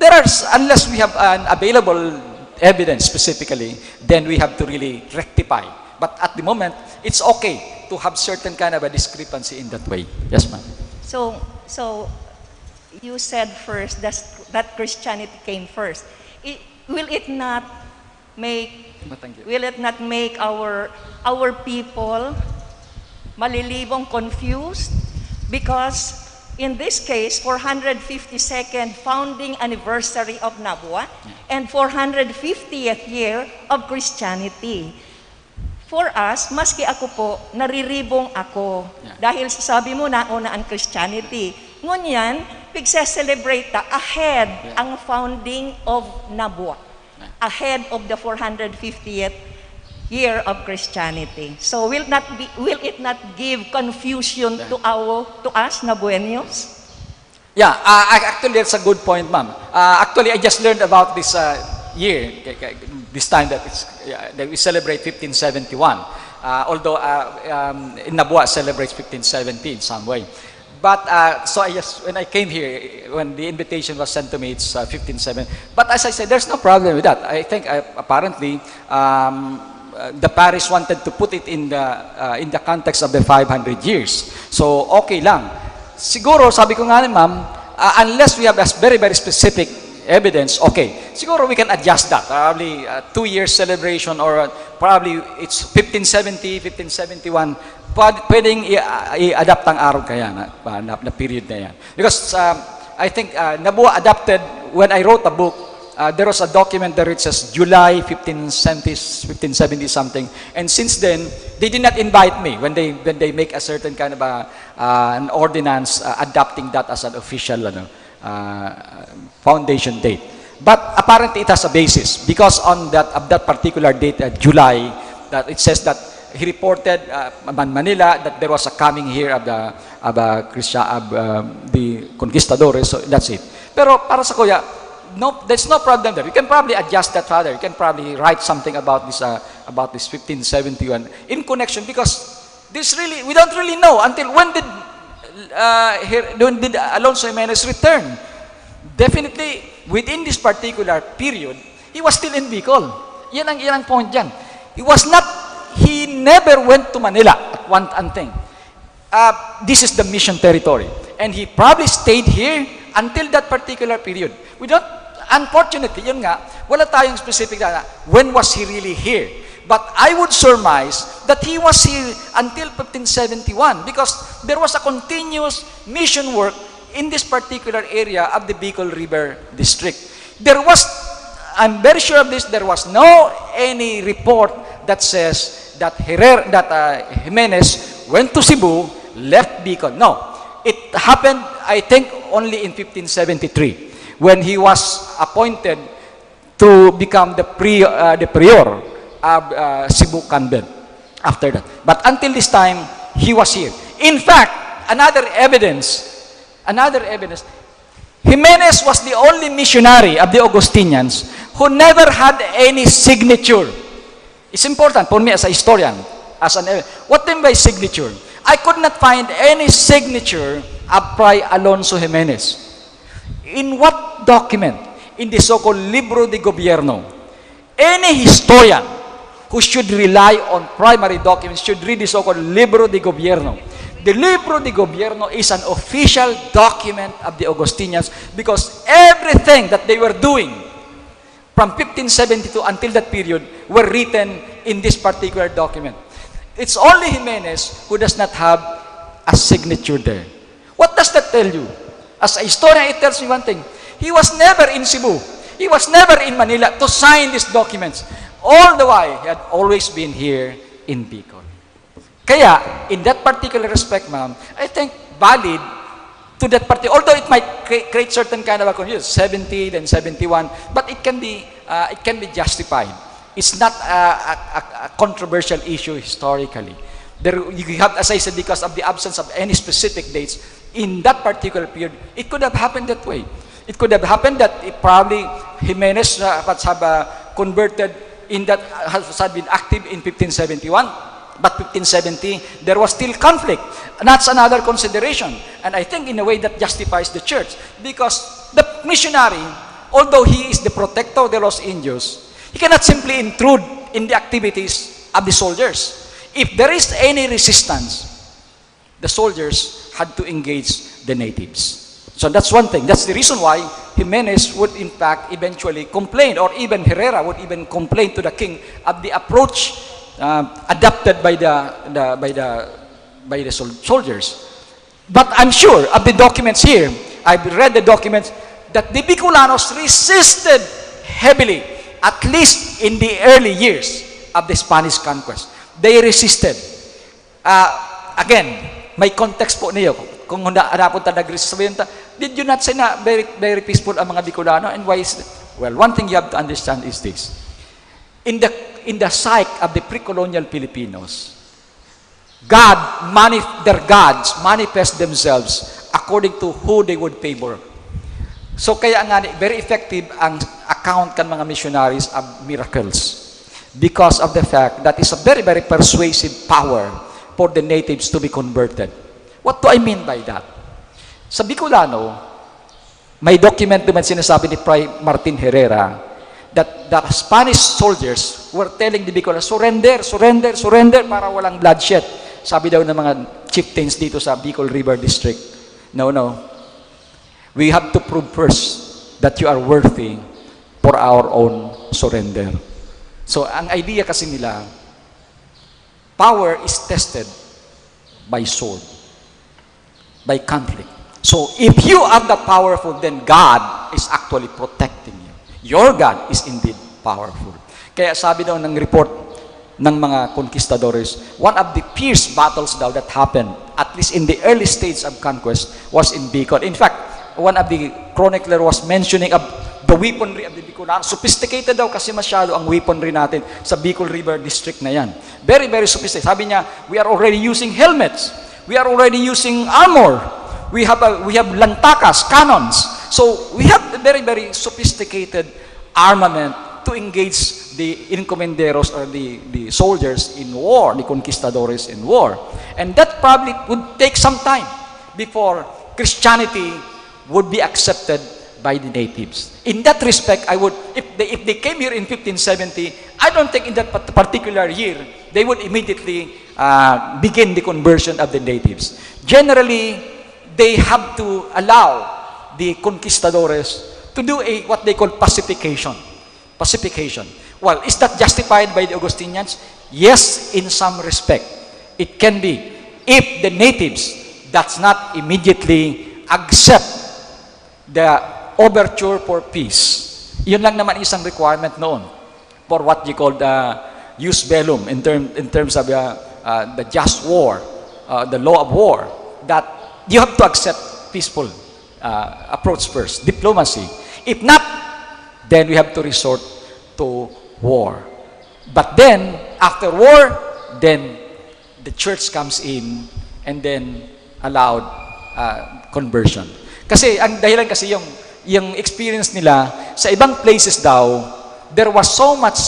unless we have an available evidence specifically, then we have to really rectify. But at the moment, it's okay to have certain kind of a discrepancy in that way. Yes, ma'am. So you said first that Christianity came first. Will it not make our people malilibong confused because in this case, 452nd founding anniversary of Nabua and 450th year of Christianity. For us, maski ako po, nariribong ako. Dahil sabi mo na una ang Christianity. Ngunyan, pigse-celebrate ta ahead ang founding of Nabua. Ahead of the 450th year of Christianity. So will it not give confusion to us Nabuenos? Yeah, actually that's a good point, ma'am. Actually, I just learned about this year, this time that we celebrate 1571. Although in Nabua celebrates 1570 in some way. But so when I came here, when the invitation was sent to me, it's 1570. But as I said, there's no problem with that. I think apparently the parish wanted to put it in the context of the 500 years. So okay lang. Siguro sabi ko nga ma'am, unless we have a very very specific evidence, okay. Siguro we can adjust that. Probably 2 years celebration or probably it's 1570, 1571. Pwedeng i-adapt ang araw kaya na period na yan. Because I think Nabua adapted, when I wrote a book, there was a document there it says July 1570 something, and since then they did not invite me when they make a certain kind of an ordinance adopting that as an official foundation date. But apparently it has a basis because on that particular date, July, that it says that he reported Manila that there was a coming here of the conquistadores. So that's it. Pero para sa kuya, no, there's no problem there. You can probably adjust that further. You can probably write something about this 1571 in connection, because this really we don't really know until when did Alonso Jimenez return. Definitely within this particular period, he was still in Bicol. Yan ang point dyan. He never went to Manila at one thing. This is the mission territory, and he probably stayed here until that particular period. We don't, unfortunately, yun nga, wala tayong specific na when was he really here. But I would surmise that he was here until 1571 because there was a continuous mission work in this particular area of the Bicol River District. I'm very sure of this, there was any report that says that Jimenez went to Cebu, left Bicol. No, it happened, I think, only in 1573 when he was appointed to become the prior of Cebu convent after that. But until this time, he was here. In fact, another evidence, Jimenez was the only missionary of the Augustinians who never had any signature. It's important for me as a historian. What do you mean by signature? I could not find any signature of Fray Alonso Jimenez. In what document? In the so-called Libro de Gobierno. Any historian who should rely on primary documents should read the so-called Libro de Gobierno. The Libro de Gobierno is an official document of the Augustinians because everything that they were doing from 1572 until that period were written in this particular document. It's only Jimenez who does not have a signature there. What does that tell you? As a historian, it tells me one thing. He was never in Cebu. He was never in Manila to sign these documents. All the while, he had always been here in Bicol. Kaya, in that particular respect, ma'am, I think valid to that particular, although it might create certain kind of a confusion, 70 then 71, but it can be justified. It's not a controversial issue historically. You have, as I said, because of the absence of any specific dates in that particular period, it could have happened that way. It could have happened that probably Jimenez has converted in that has been active in 1571. But 1570, there was still conflict. And that's another consideration. And I think in a way that justifies the church. Because the missionary, although he is the protector of the Los Indios, he cannot simply intrude in the activities of the soldiers. If there is any resistance, the soldiers had to engage the natives. So that's one thing. That's the reason why Jimenez would in fact eventually complain, or even Herrera would even complain to the king of the approach adopted by the by the soldiers. But I'm sure of the documents here, I've read the documents, that the Bicolanos resisted heavily, at least in the early years of the Spanish conquest. They resisted. Again, may context po niyo. Kung napunta nag-resist, did you not say na very, very peaceful ang mga Bicolano? And why is that? Well, one thing you have to understand is this. In the psyche of the pre-colonial Filipinos, their gods manifest themselves according to who they would favor. So kaya nga, very effective ang account kan mga missionaries of miracles because of the fact that is a very, very persuasive power for the natives to be converted. What do I mean by that? Sa Bicolano, may document naman sinasabi ni Fray Martin Herrera that the Spanish soldiers were telling the Bicolano, surrender, surrender, surrender para walang bloodshed. Sabi daw ng mga chieftains dito sa Bicol River District, no, we have to prove first that you are worthy for our own surrender. So, ang idea kasi nila, power is tested by sword, by conflict. So, if you are the powerful, then God is actually protecting you. Your God is indeed powerful. Kaya sabi daw ng report ng mga conquistadores, one of the fierce battles daw that happened, at least in the early stage of conquest, was in Bicol. In fact, one of the chronicler was mentioning of the weaponry of the Bicolano. Sophisticated daw kasi masyado ang weaponry natin sa Bicol River District na yan. Very, very sophisticated. Sabi niya, we are already using helmets. We are already using armor. We have lantakas, cannons. So we have a very, very sophisticated armament to engage the encomenderos or the soldiers in war, the conquistadores in war. And that probably would take some time before Christianity would be accepted by the natives. In that respect, if they came here in 1570, I don't think in that particular year, they would immediately begin the conversion of the natives. Generally, they have to allow the conquistadores to do what they call pacification. Pacification. Well, is that justified by the Augustinians? Yes, in some respect. It can be. If the natives does not immediately accept the overture for peace. Yun lang naman isang requirement noon for what you call the jus bellum in terms of the just war, the law of war, that you have to accept peaceful approach first, diplomacy. If not, then we have to resort to war. But then, after war, then the church comes in and then allowed conversion. Kasi, ang dahilan kasi yung experience nila, sa ibang places daw, there was so much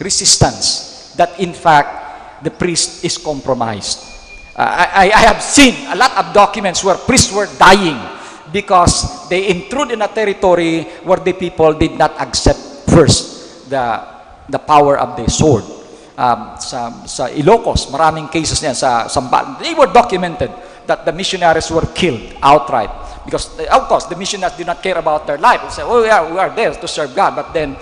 resistance that in fact, the priest is compromised. I have seen a lot of documents where priests were dying because they intrude in a territory where the people did not accept first the power of the sword. Sa Ilocos, maraming cases niyan sa Sambal. They were documented that the missionaries were killed outright because, of course, the missionaries did not care about their life. They say, oh yeah, we are there to serve God. But then,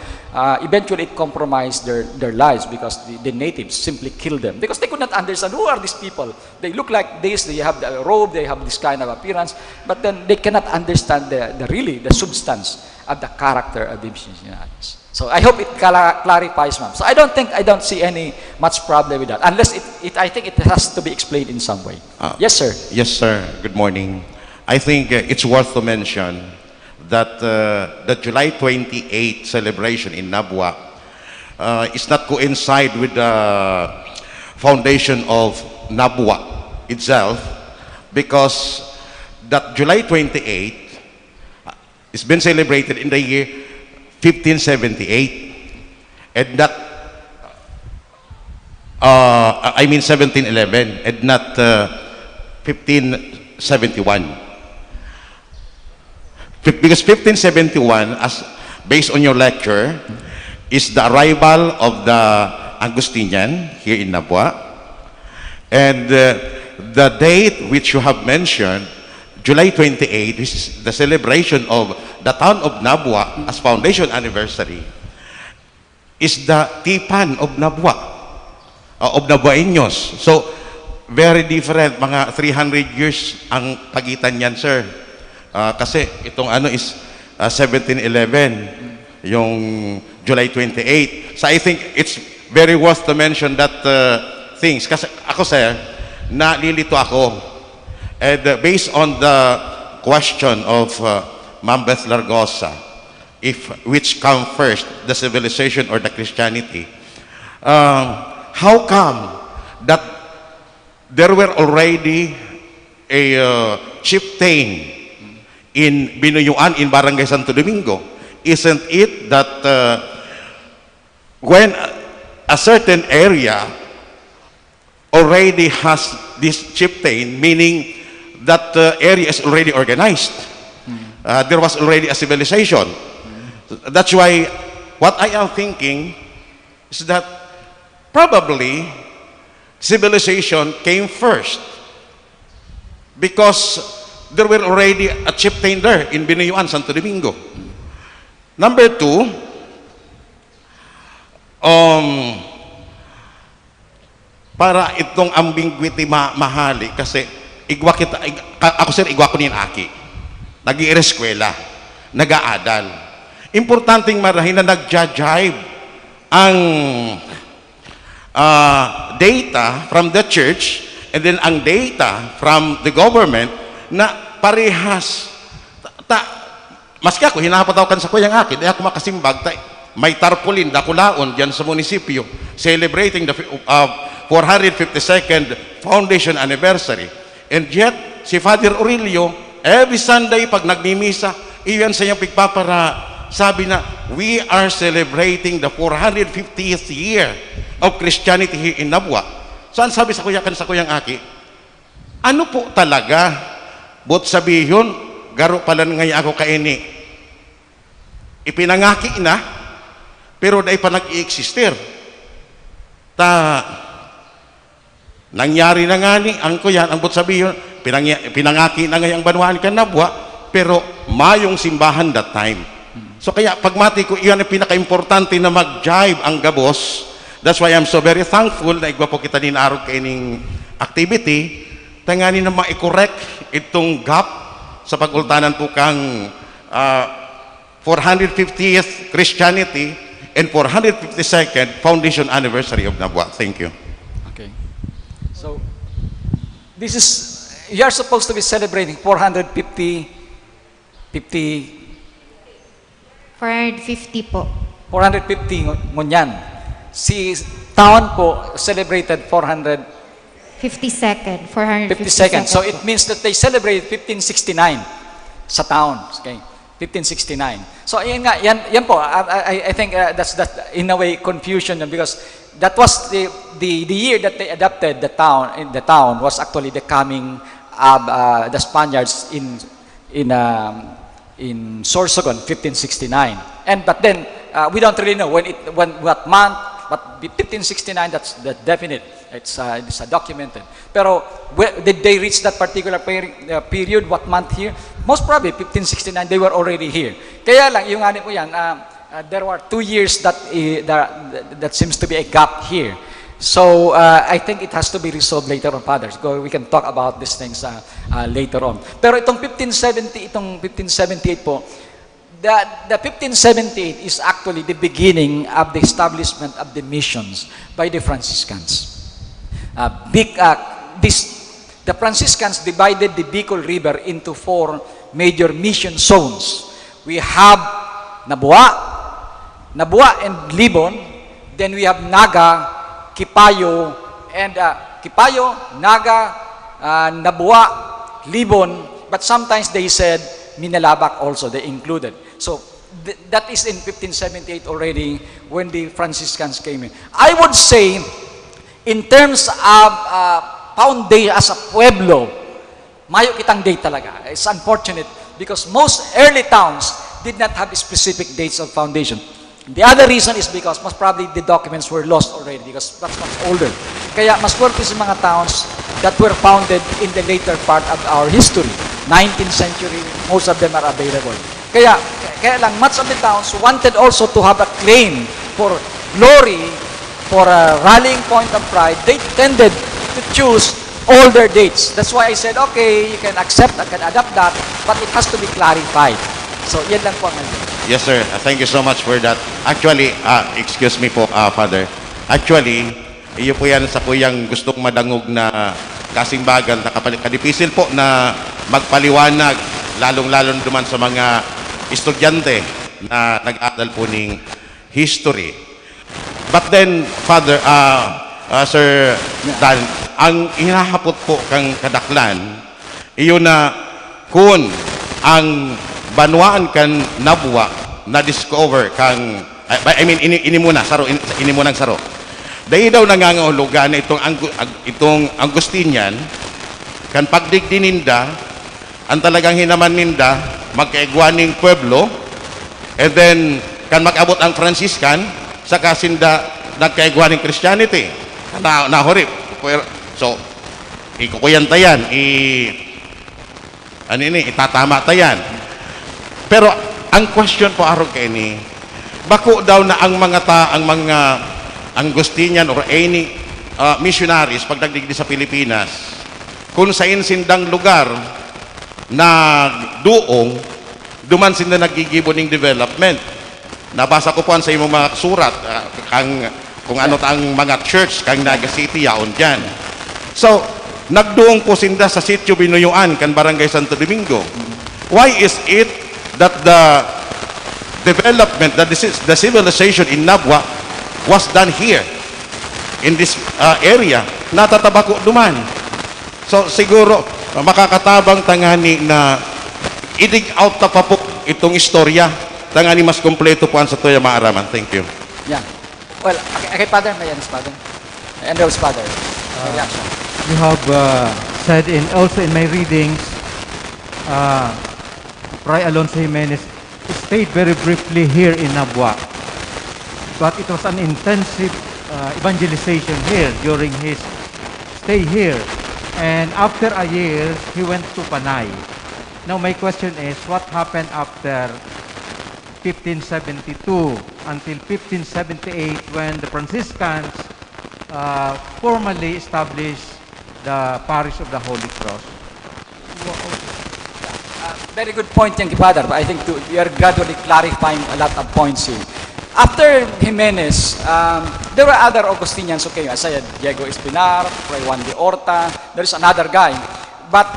eventually it compromised their lives because the natives simply killed them because they could not understand who are these people. They look like this, they have the robe, they have this kind of appearance, but then they cannot understand the substance of the character of the missionaries. So I hope it clarifies, ma'am. So I don't see any much problem with that, unless I think it has to be explained in some way. Yes, sir. Yes, sir. Good morning. I think it's worth to mention that the July 28 celebration in Nabua is not coincide with the foundation of Nabua itself, because that July 28 is been celebrated in the year 1578, and not 1711, and not 1571. Because 1571, as based on your lecture, is the arrival of the Augustinian here in Nabua, and the date which you have mentioned, July 28, which is the celebration of the town of Nabua as foundation anniversary, is the Tipan of Nabua, of Nabueños. So very different. Mga 300 years ang pagitan niyan, sir. Kasi itong ano is 1711, yung July 28. So I think it's very worth to mention that things. Kasi ako, sir, nalilito ako. And based on the question of Ma'am Beth Largosa, which come first, the civilization or the Christianity, how come that there were already a chieftain in Binuyuan, in Barangay Santo Domingo? Isn't it that when a certain area already has this chieftain, meaning that area is already organized, there was already a civilization. That's why what I am thinking is that probably civilization came first because there were already a chieftain there in Binuyuan, Santo Domingo. Number two, para itong ambiguity mahali kasi ako, sir, igwa ko niyan aki. Nag-ireskwela, nag-aadal. Importanteng marahin na nag-jive ang data from the church and then ang data from the government na parehas. Maski ako, hinapatawakan sa kuyang akin, dahil ako makasimbag, may tarpaulin, dakulaon dyan sa munisipyo, celebrating the 452nd foundation anniversary. And yet, si Father Aurelio, every Sunday, pag nagmimisa, iyan sa iyang pigpapara, sabi na, we are celebrating the 450th year of Christianity here in Nabua. Saan sabi sa kuyang aki? Ano po talaga? Bot sabihin, garo pala ngayon ako kaini. Ipinangaki na, pero dahil pa nag-i-exister. Nangyari na nga ni, ang kuyan, ang bot sabihin, pinangaki na ngayon ang banwaan ka Nabua, pero mayong simbahan that time. So kaya pagmati ko, iyan ang pinaka-importante na mag-jive ang gabos. That's why I'm so very thankful na igwa po kita ninarog kaining activity. Tangani na ma-correct itong gap sa pag-ultanan po kang 450th Christianity and 452nd Foundation Anniversary of Nabua. Thank you. Okay. So, this is, you are supposed to be celebrating 450 po. 450 ngunyan. Si town po celebrated 52nd. 452nd. So it means that they celebrated 1569 sa town. Okay. 1569. So yan nga, yan po. I think that's in a way confusion because that was the year that they adopted the town. In the town was actually the coming of the Spaniards in Sorsogon, 1569. But then we don't really know what month, but 1569, that's definite. It's documented. Pero did they reach that particular period? What month here? Most probably 1569. They were already here. Kaya lang yung ano po yan. There were 2 years that seems to be a gap here. So I think it has to be resolved later on, fathers. We can talk about these things later on. Pero itong 1578 po, the 1578 is actually the beginning of the establishment of the missions by the Franciscans. The Franciscans divided the Bicol River into 4 major mission zones. We have Nabua and Libon, then we have Naga, Kipayo, and Kipayo, Naga, Nabua, Libon, but sometimes they said Minalabak also, they included. So that is in 1578 already when the Franciscans came in. I would say, in terms of foundation as a pueblo, mayo kitang date talaga. It's unfortunate because most early towns did not have specific dates of foundation. The other reason is because most probably the documents were lost already because that's much older. Kaya mas worth sa mga towns that were founded in the later part of our history. 19th century, most of them are available. Kaya lang, much of the towns wanted also to have a claim for glory, for a rallying point of pride. They tended to choose older dates. That's why I said, okay, you can accept, I can adapt that, but it has to be clarified. So, yan lang po ang ano. Yes, sir. Thank you so much for that. Actually, excuse me po, Father. Actually, iyo po yan sa kuyang gustong madangog na kasing bagal na kadipisil po na magpaliwanag, lalong-lalong duman sa mga estudyante na nag-aral po ng history. But then, Father, Sir Dan, ang inahapot po kang kadaklan, iyo na kung ang banwaan kan Nabua na discover kang I mean ini muna saro. Dahil daw nangangahulugan na itong Augustinian kan pagdigdi ninda ang talagang hinaman ninda magkaigwaning pueblo, and then kan mag-abot ang Franciscan saka sinda nagkaigwaning Christianity na horip. So ikukuyan tayan itatama tayan. Pero ang question po araw kay ni bako daw na ang mga Augustinian or any missionaries pag nagdigdi sa Pilipinas kung sa insindang lugar na duong duman sinda naggigibo ning development. Nabasa ko po sa imong mga surat kung ano ang mga church kang Naga City yaon diyan. So nagduong po sinda sa sitio Binuyuan kan Barangay Santo Domingo. Why is it that the development, the civilization in Nabua was done here, in this area, natatabako duman. So siguro, makakatabang tangani na i-dig out na pa po itong istorya, tangani mas kompleto po ang sa tuya maaraman. Thank you. Yeah. Well, okay, Father, may Father. And those Father. Reaction. You have said also in my readings, Fray Alonso Jimenez stayed very briefly here in Nabua, but it was an intensive evangelization here during his stay here, and after a year he went to Panay. Now my question is, what happened after 1572 until 1578 when the Franciscans formally established the Parish of the Holy Cross? Very good point, thank you, Father. I think we are gradually clarifying a lot of points here. After Jimenez, there were other Augustinians, okay, as I said, Diego Espinar, Fray Juan de Horta, there's another guy. But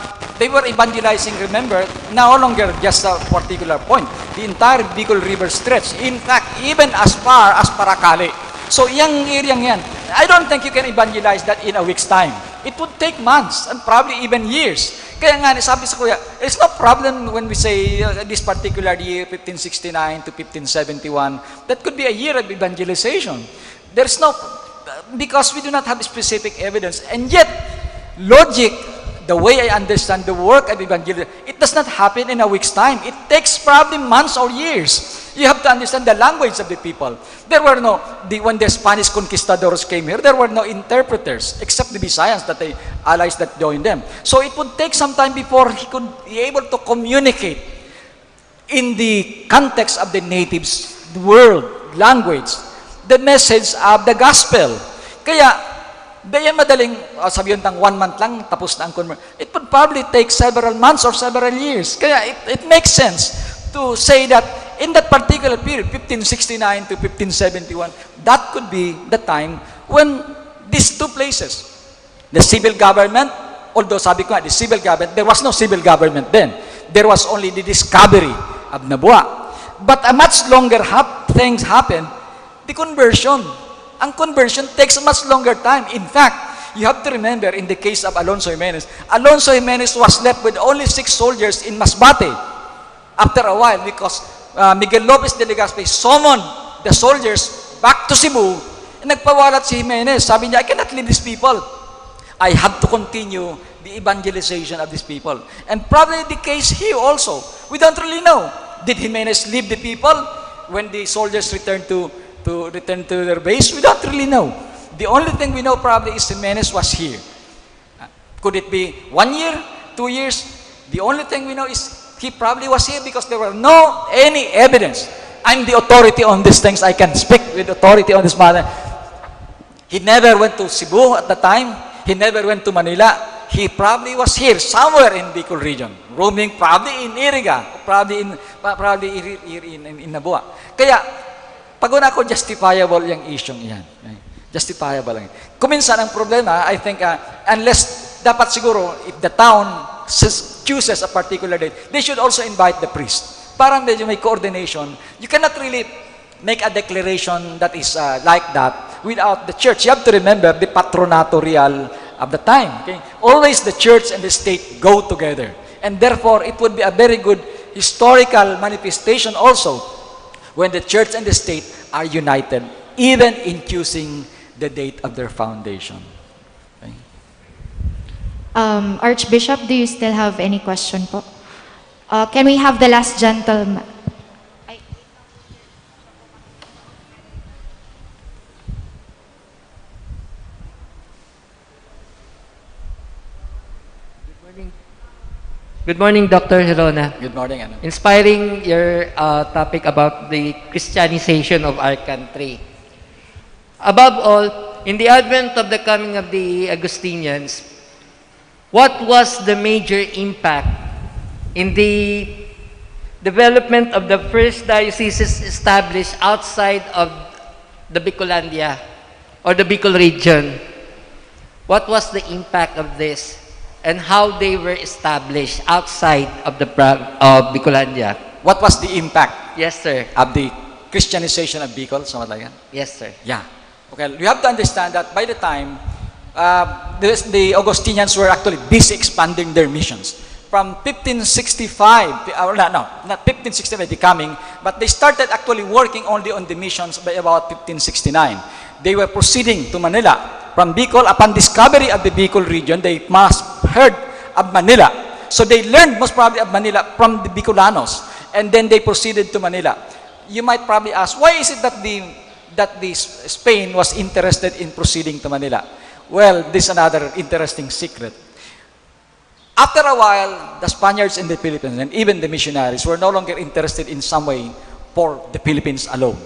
they were evangelizing, remember, no longer just a particular point. The entire Bicol River stretch. In fact, even as far as Paracale. So, yung area yan, I don't think you can evangelize that in a week's time. It would take months and probably even years. Kaya nga, sabi sa kuya, it's no problem when we say this particular year, 1569 to 1571, that could be a year of evangelization. There's no, because we do not have specific evidence. And yet, logic, the way I understand the work of evangelism, it does not happen in a week's time. It takes probably months or years. You have to understand the language of the people. There were no, when the Spanish conquistadors came here, there were no interpreters, except the Visayans, that the allies that joined them. So it would take some time before he could be able to communicate in the context of the natives' world, language, the message of the gospel. Kaya, dayan madaling, sabihin tang 1 month lang, tapos na ang conversion. It would probably take several months or several years. Kaya it makes sense to say that in that particular period, 1569 to 1571, that could be the time when these two places, the civil government, although sabi ko, the civil government, there was no civil government then. There was only the discovery of Nabua. But a much longer things happened, the conversion. Ang conversion takes a much longer time. In fact, you have to remember in the case of Alonso Jimenez was left with only 6 soldiers in Masbate after a while because Miguel Lopez de Legazpi summoned the soldiers back to Cebu and nagpawalat si Jimenez. Sabi niya, I cannot leave these people. I have to continue the evangelization of these people. And probably the case here also. We don't really know. Did Jimenez leave the people when the soldiers returned to their base? We don't really know. The only thing we know probably is Jimenez was here. Could it be 1 year, 2 years? The only thing we know is he probably was here because there were no any evidence. I'm the authority on these things. I can speak with authority on this matter. He never went to Cebu at the time. He never went to Manila. he probably was here, somewhere in Bicol region, roaming probably in Iriga, probably in Nabua. Kaya, pag una ko, justifiable yung isyong yan. Justifiable lang. Kuminsan ang problema, I think, unless, dapat siguro, if the town chooses a particular date, they should also invite the priest. Parang medyo may coordination. You cannot really make a declaration that is like that without the church. You have to remember the patronato real of the time. Okay? Always the church and the state go together. And therefore, it would be a very good historical manifestation also when the church and the state are united, even in choosing the date of their foundation. Okay? Archbishop, do you still have any question po? Can we have the last gentleman? Good morning, Dr. Gerona. Good morning. Ano? Inspiring your topic about the Christianization of our country. Above all, in the advent of the coming of the Augustinians, what was the major impact in the development of the first dioceses established outside of the Bicolandia or the Bicol region? What was the impact of this? And how they were established outside of the of Bicolandia. What was the impact? Yes, sir. Of the Christianization of Bicol, something like that? Yes, sir. Yeah. Okay, you have to understand that by the time, the Augustinians were actually busy expanding their missions. From 1565, not 1565 becoming, but they started actually working only on the missions by about 1569. They were proceeding to Manila. From Bicol, upon discovery of the Bicol region, they must heard of Manila. So they learned most probably of Manila from the Bicolanos. And then they proceeded to Manila. You might probably ask, why is it that the Spain was interested in proceeding to Manila? Well, this is another interesting secret. After a while, the Spaniards in the Philippines and even the missionaries were no longer interested in some way for the Philippines alone.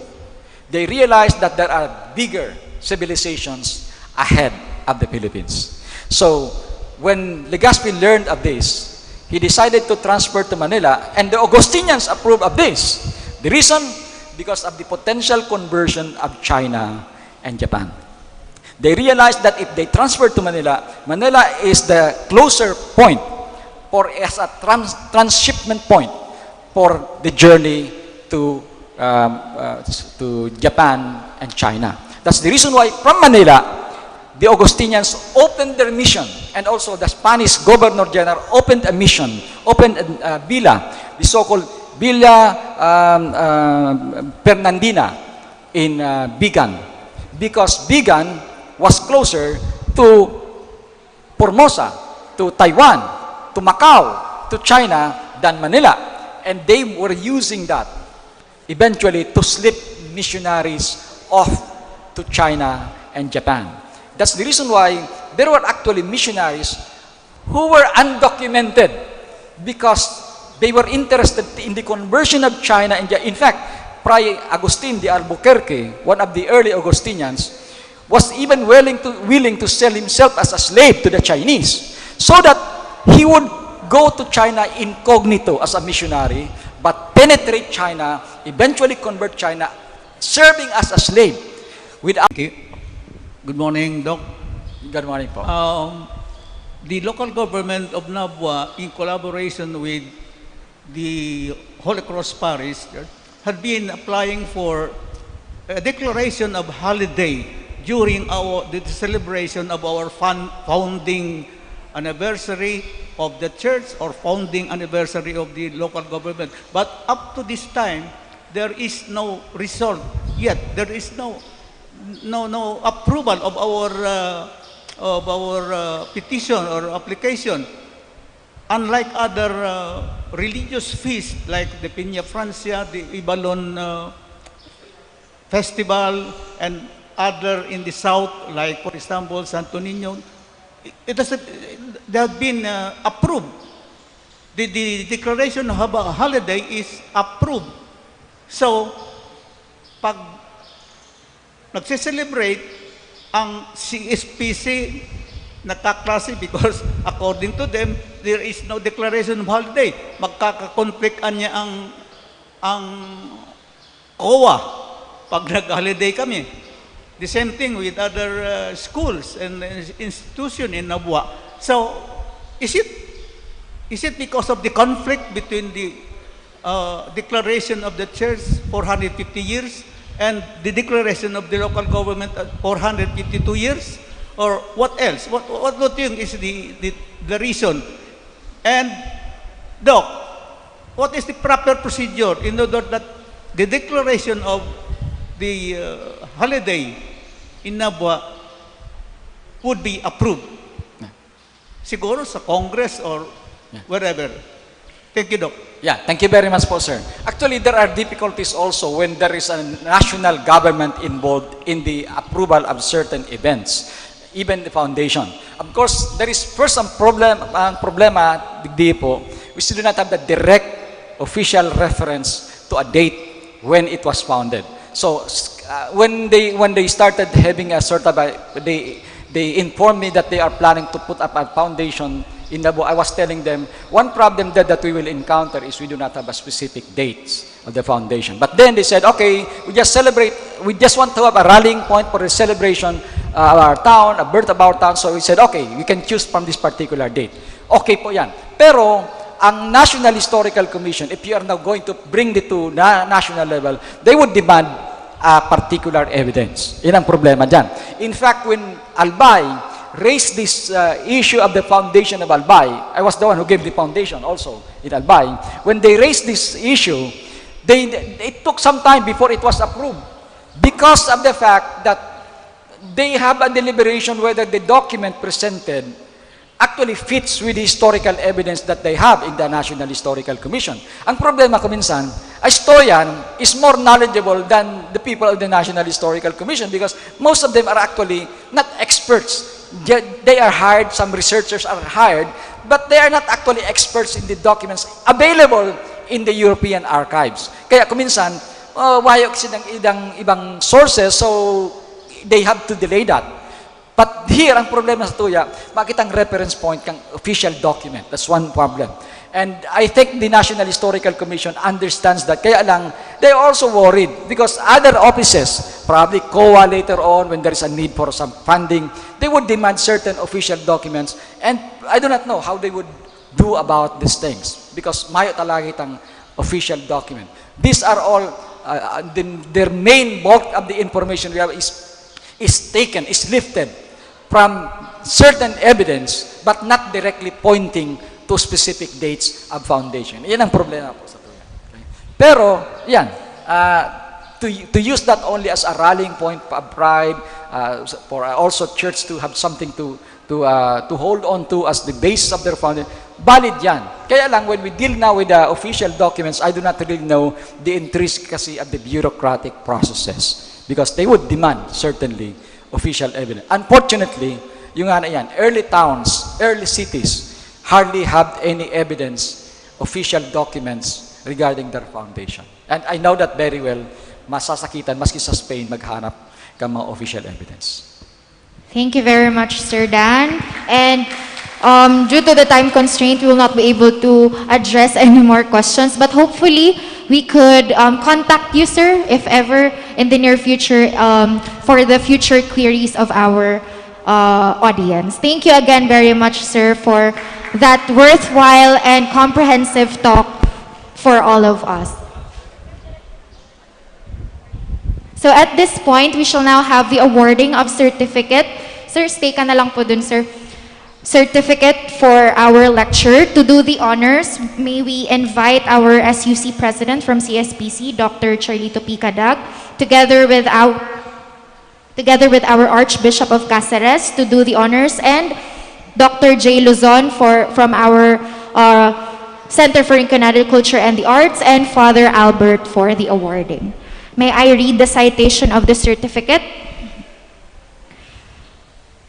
They realized that there are bigger civilizations ahead of the Philippines. So, when Legazpi learned of this, he decided to transfer to Manila, and the Augustinians approved of this. The reason? Because of the potential conversion of China and Japan. They realized that if they transfer to Manila, Manila is the closer point or as a transshipment point for the journey to Japan and China. That's the reason why from Manila, the Augustinians opened their mission, and also the Spanish Governor General opened a mission, opened a villa, the so-called Villa Fernandina in Bigan, because Bigan was closer to Formosa, to Taiwan, to Macau, to China than Manila. And they were using that eventually to slip missionaries off to China and Japan. That's the reason why there were actually missionaries who were undocumented because they were interested in the conversion of China and Japan. In fact, Fray Agustin de Albuquerque, one of the early Augustinians, was even willing to sell himself as a slave to the Chinese so that he would go to China incognito as a missionary, but penetrate China, eventually convert China, serving as a slave. Good morning, Doc. Good morning, po. The local government of Nabua, in collaboration with the Holy Cross Parish, had been applying for a declaration of holiday during the celebration of our founding anniversary of the church or founding anniversary of the local government. But up to this time, there is no result yet. There is no approval of our petition or application. Unlike other religious feasts like the Peña Francia, the Ibalon festival, and other in the south, like for example Santo Niño, they have been approved. The declaration of a holiday is approved. So, pag nagse-celebrate ang CSPC nagkaklase because according to them, there is no declaration of holiday. Magkakakonflictan niya ang COA pag nag-holiday kami. The same thing with other schools and institutions in Nabua. So, is it because of the conflict between the declaration of the church 450 years and the declaration of the local government 452 years? Or what else? What do you think is the reason? And, Doc, what is the proper procedure in order that the declaration of the holiday in Nabua would be approved? Siguro sa Congress or wherever. Thank you, Doc. Yeah, thank you very much po, sir. Actually, there are difficulties also when there is a national government involved in the approval of certain events, even the foundation. Of course, there is first some problema di po, we still do not have the direct official reference to a date when it was founded. So, when they started having a sort of they informed me that they are planning to put up a foundation in Nabua. I was telling them, one problem that we will encounter is we do not have a specific dates of the foundation. But then they said, okay, we just want to have a rallying point for the celebration of our town, a birth of our town. So we said, okay, we can choose from this particular date. Okay po yan. Pero, ang National Historical Commission, if you are now going to bring it to national level, they would demand particular evidence. Yan ang problema dyan. In fact, when Albay raised this issue of the foundation of Albay, I was the one who gave the foundation also in Albay. When they raised this issue, it took some time before it was approved because of the fact that they have a deliberation whether the document presented actually fits with the historical evidence that they have in the National Historical Commission. Ang problema ko minsan, a historian is more knowledgeable than the people of the National Historical Commission because most of them are actually not experts. They are hired, some researchers are hired, but they are not actually experts in the documents available in the European archives. Kaya kuminsan, wayok silang ibang sources, so they have to delay that. But here, ang problema sa tuya, bakit ang reference point kang official document? That's one problem. And I think the National Historical Commission understands that. Kaya lang, they're also worried because other offices, probably COA later on when there is a need for some funding, they would demand certain official documents. And I do not know how they would do about these things because mayo talaga itang official document. These are all, their main bulk of the information we have is taken, is lifted from certain evidence but not directly pointing to specific dates of foundation. Yan ang problema po sa tuya. Okay? Pero, yan, to use that only as a rallying point of pride, for also church to have something to hold on to as the basis of their foundation, valid yan. Kaya lang, when we deal now with the official documents, I do not really know the intricacy of the bureaucratic processes because they would demand, certainly, official evidence. Unfortunately, yung nga na yan, early towns, early cities, hardly have any evidence, official documents regarding their foundation. And I know that very well, masasakitan, maski sa Spain, maghanap ka mga official evidence. Thank you very much, Sir Dan. And due to the time constraint, we will not be able to address any more questions, but hopefully, we could contact you, sir, if ever in the near future for the future queries of our audience. Thank you again very much, sir, for that worthwhile and comprehensive talk for all of us. So at this point, we shall now have the awarding of certificate. Sir, stay ka na lang po dun, sir. Certificate for our lecture. To do the honors, may we invite our SUC President from CSPC, Dr. Charlito P. Cadag, together with our Archbishop of Caceres to do the honors, and Dr. J. Luzon from our Center for Rinconada Culture and the Arts, and Father Albert for the awarding. May I read the citation of the certificate?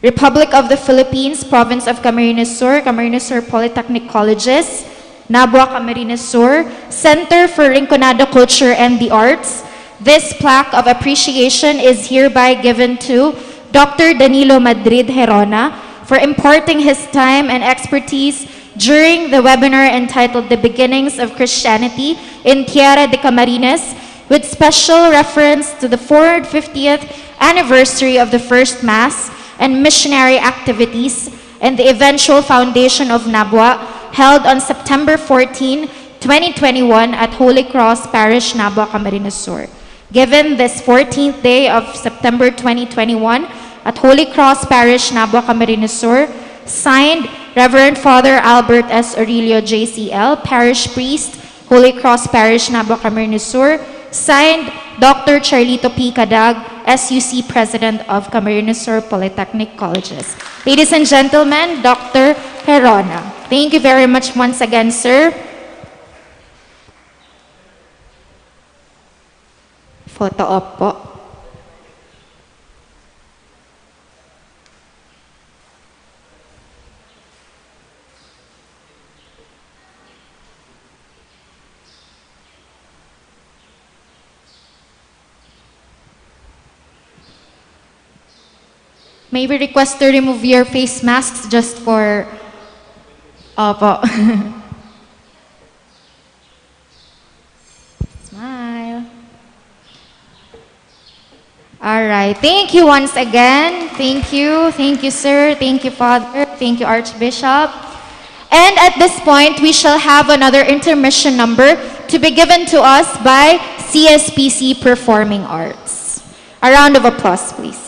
Republic of the Philippines, Province of Camarines Sur, Camarines Sur Polytechnic Colleges, Nabua, Camarines Sur, Center for Rinconada Culture and the Arts. This plaque of appreciation is hereby given to Dr. Danilo Madrid Gerona, for imparting his time and expertise during the webinar entitled The Beginnings of Christianity in Tierra Camarines, with special reference to the 450th anniversary of the First Mass and missionary activities and the eventual foundation of Nabua, held on September 14, 2021 at Holy Cross Parish, Nabua, Camarines Sur. Given this 14th day of September 2021 at Holy Cross Parish, Nabua, Camarines Sur, signed Reverend Father Albert S. Aurelio JCL, Parish Priest, Holy Cross Parish, Nabua, Camarines Sur, signed Dr. Charlito P. Cadag, SUC President of Camarines Sur Polytechnic Colleges. Ladies and gentlemen, Dr. Gerona. Thank you very much once again, sir. Photo op po. May we request to remove your face masks just for... Opo. Smile. All right. Thank you once again. Thank you. Thank you, sir. Thank you, Father. Thank you, Archbishop. And at this point, we shall have another intermission number to be given to us by CSPC Performing Arts. A round of applause, please.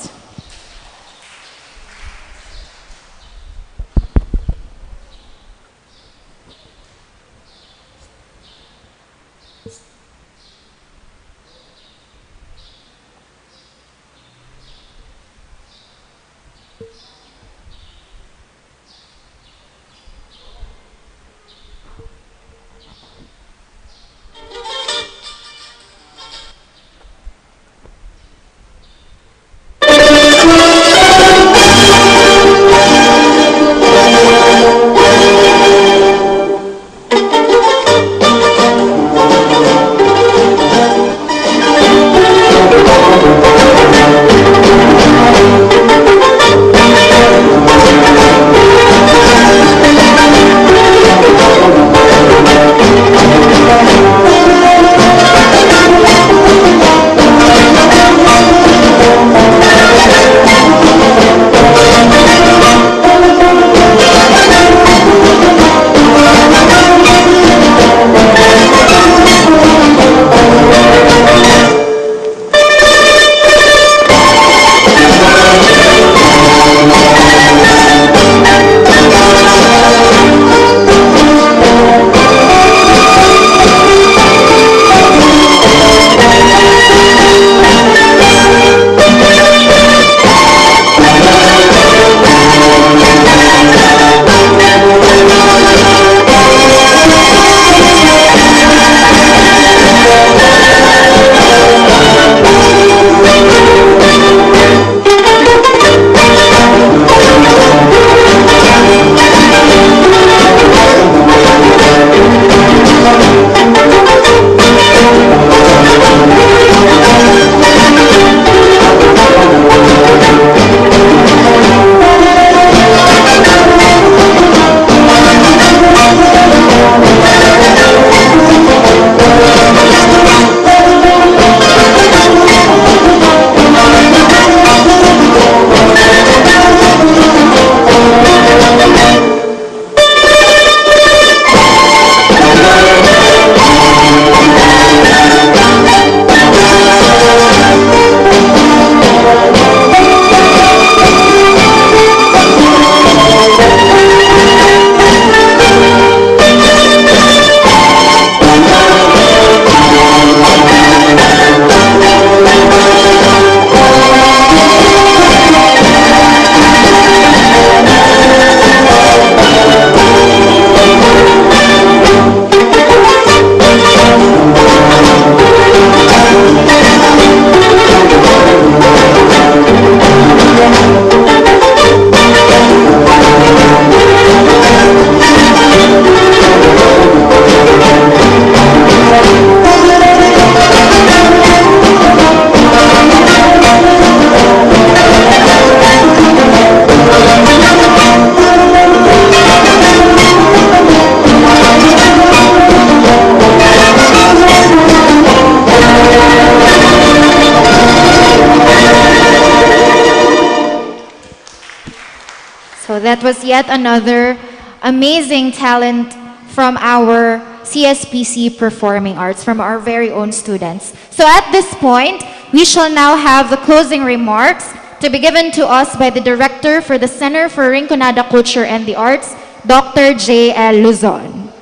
So that was yet another amazing talent from our CSPC Performing Arts, from our very own students. So at this point, we shall now have the closing remarks to be given to us by the Director for the Center for Rinconada Culture and the Arts, Dr. J.L. Luzon.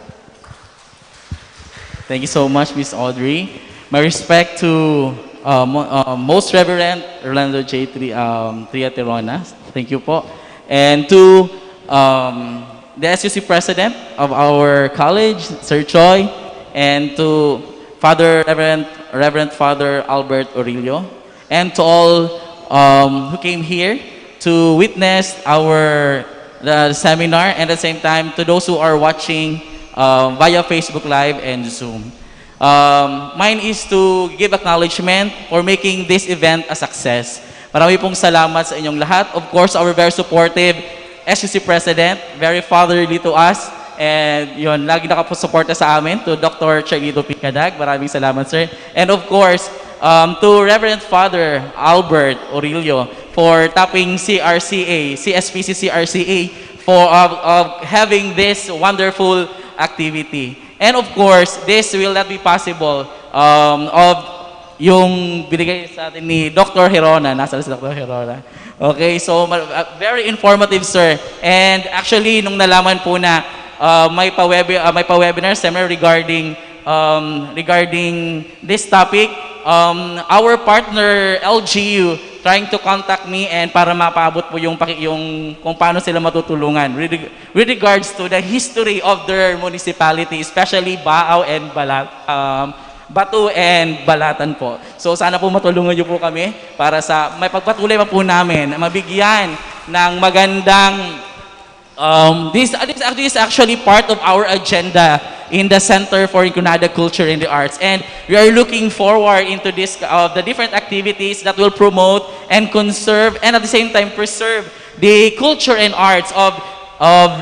Thank you so much, Miss Audrey. My respect to Most Reverend Orlando J. Gerona. Thank you po. And to the SUC President of our college, Sir Choi, and to Reverend Father Albert Aurelio, and to all who came here to witness the seminar, and at the same time to those who are watching via Facebook Live and Zoom. Mine is to give acknowledgement for making this event a success. Marami pong salamat sa inyong lahat. Of course, our very supportive SUC President, very fatherly to us, and yun, lagi nakapasuporta sa amin, to Dr. Charlito Picadag. Maraming salamat, sir. And of course, to Reverend Father Albert Aurelio for tapping CSPC CRCA for having this wonderful activity. And of course, this will not be possible of yung binigay sa atin ni Dr. Gerona. Nasa si Dr. Gerona. Okay, so very informative, sir. And actually, nung nalaman po na may pa-webinar seminar regarding this topic, our partner LGU trying to contact me and para mapaabot po yung kung paano sila matutulungan with regards to the history of their municipality, especially Baaw and Batu and Balatan po. So sana po matulungan niyo po kami para sa may pagpatuloy pa po namin, mabigyan ng magandang this is actually part of our agenda in the Center for Rinconada Culture and the Arts, and we are looking forward into this the different activities that will promote and conserve and at the same time preserve the culture and arts of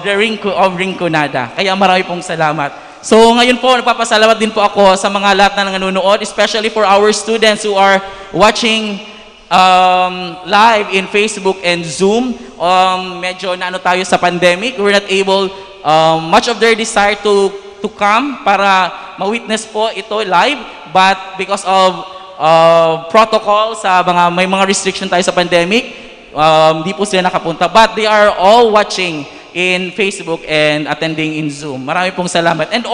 Rinconada. Kaya marami pong salamat. So ngayon po, nagpapasalamat din po ako sa mga lahat na nanonood, especially for our students who are watching live in Facebook and Zoom. Medyo naano tayo sa pandemic. We're not able, much of their desire to come para ma-witness po ito live, but because of protocol, may mga restriction tayo sa pandemic, di po sila nakapunta. But they are all watching in Facebook and attending in Zoom. Marami pong salamat. And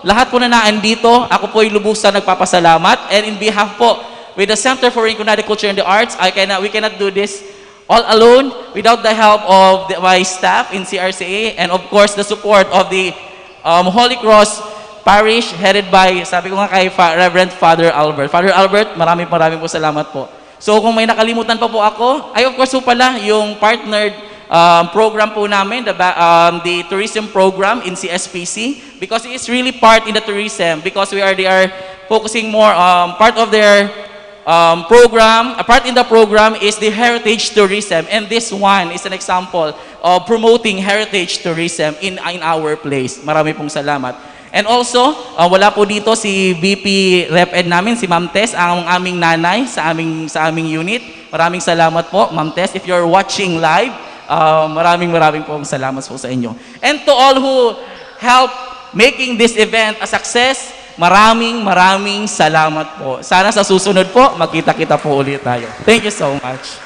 lahat po na naandito, ako po ay lubusan nagpapasalamat. And in behalf po, with the Center for Rinconada Culture and the Arts, we cannot do this all alone without the help of my staff in CRCA and of course the support of the Holy Cross Parish headed by, sabi ko nga kay Reverend Father Albert. Father Albert, maraming po salamat po. So kung may nakalimutan pa po ako, ay of course po pala yung partnered program po namin, the tourism program in CSPC, because it's really part in the tourism, because they are focusing more, part of their program, a part in the program is the heritage tourism, and this one is an example of promoting heritage tourism in our place. Marami pong salamat. And also, wala po dito si VP Rep-Ed namin, si Ma'am Tess, ang aming nanay sa aming unit. Maraming salamat po, Ma'am Tess, if you're watching live. Maraming pong salamat po sa inyo. And to all who help making this event a success, maraming salamat po. Sana sa susunod po, magkita-kita po ulit tayo. Thank you so much.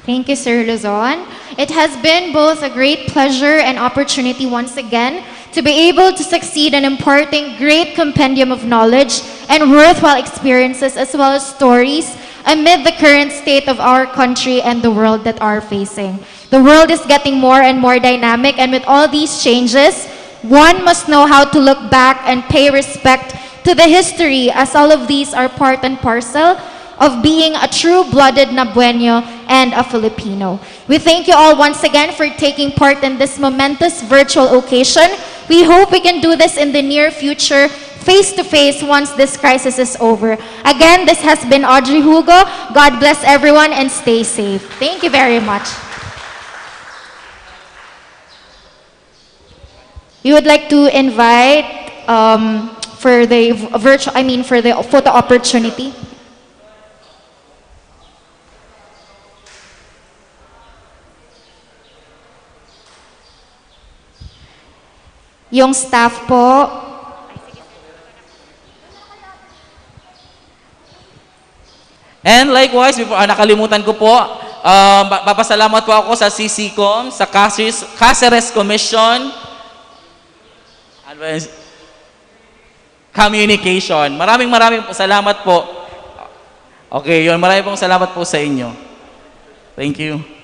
Thank you, Sir Luzon. It has been both a great pleasure and opportunity once again to be able to succeed in imparting great compendium of knowledge and worthwhile experiences as well as stories amid the current state of our country and the world that are facing. The world is getting more and more dynamic, and with all these changes, one must know how to look back and pay respect to the history, as all of these are part and parcel of being a true-blooded Nabueño and a Filipino. We thank you all once again for taking part in this momentous virtual occasion. We hope we can do this in the near future, face-to-face, once this crisis is over. Again, this has been Audrey Hugo. God bless everyone and stay safe. Thank you very much. We would like to invite for the photo opportunity. Yung staff po, And likewise, before, nakalimutan ko po, papasalamat po ako sa CCCOM, sa Caceres Commission, Communication. Maraming salamat po. Okay, yun. Maraming pong salamat po sa inyo. Thank you.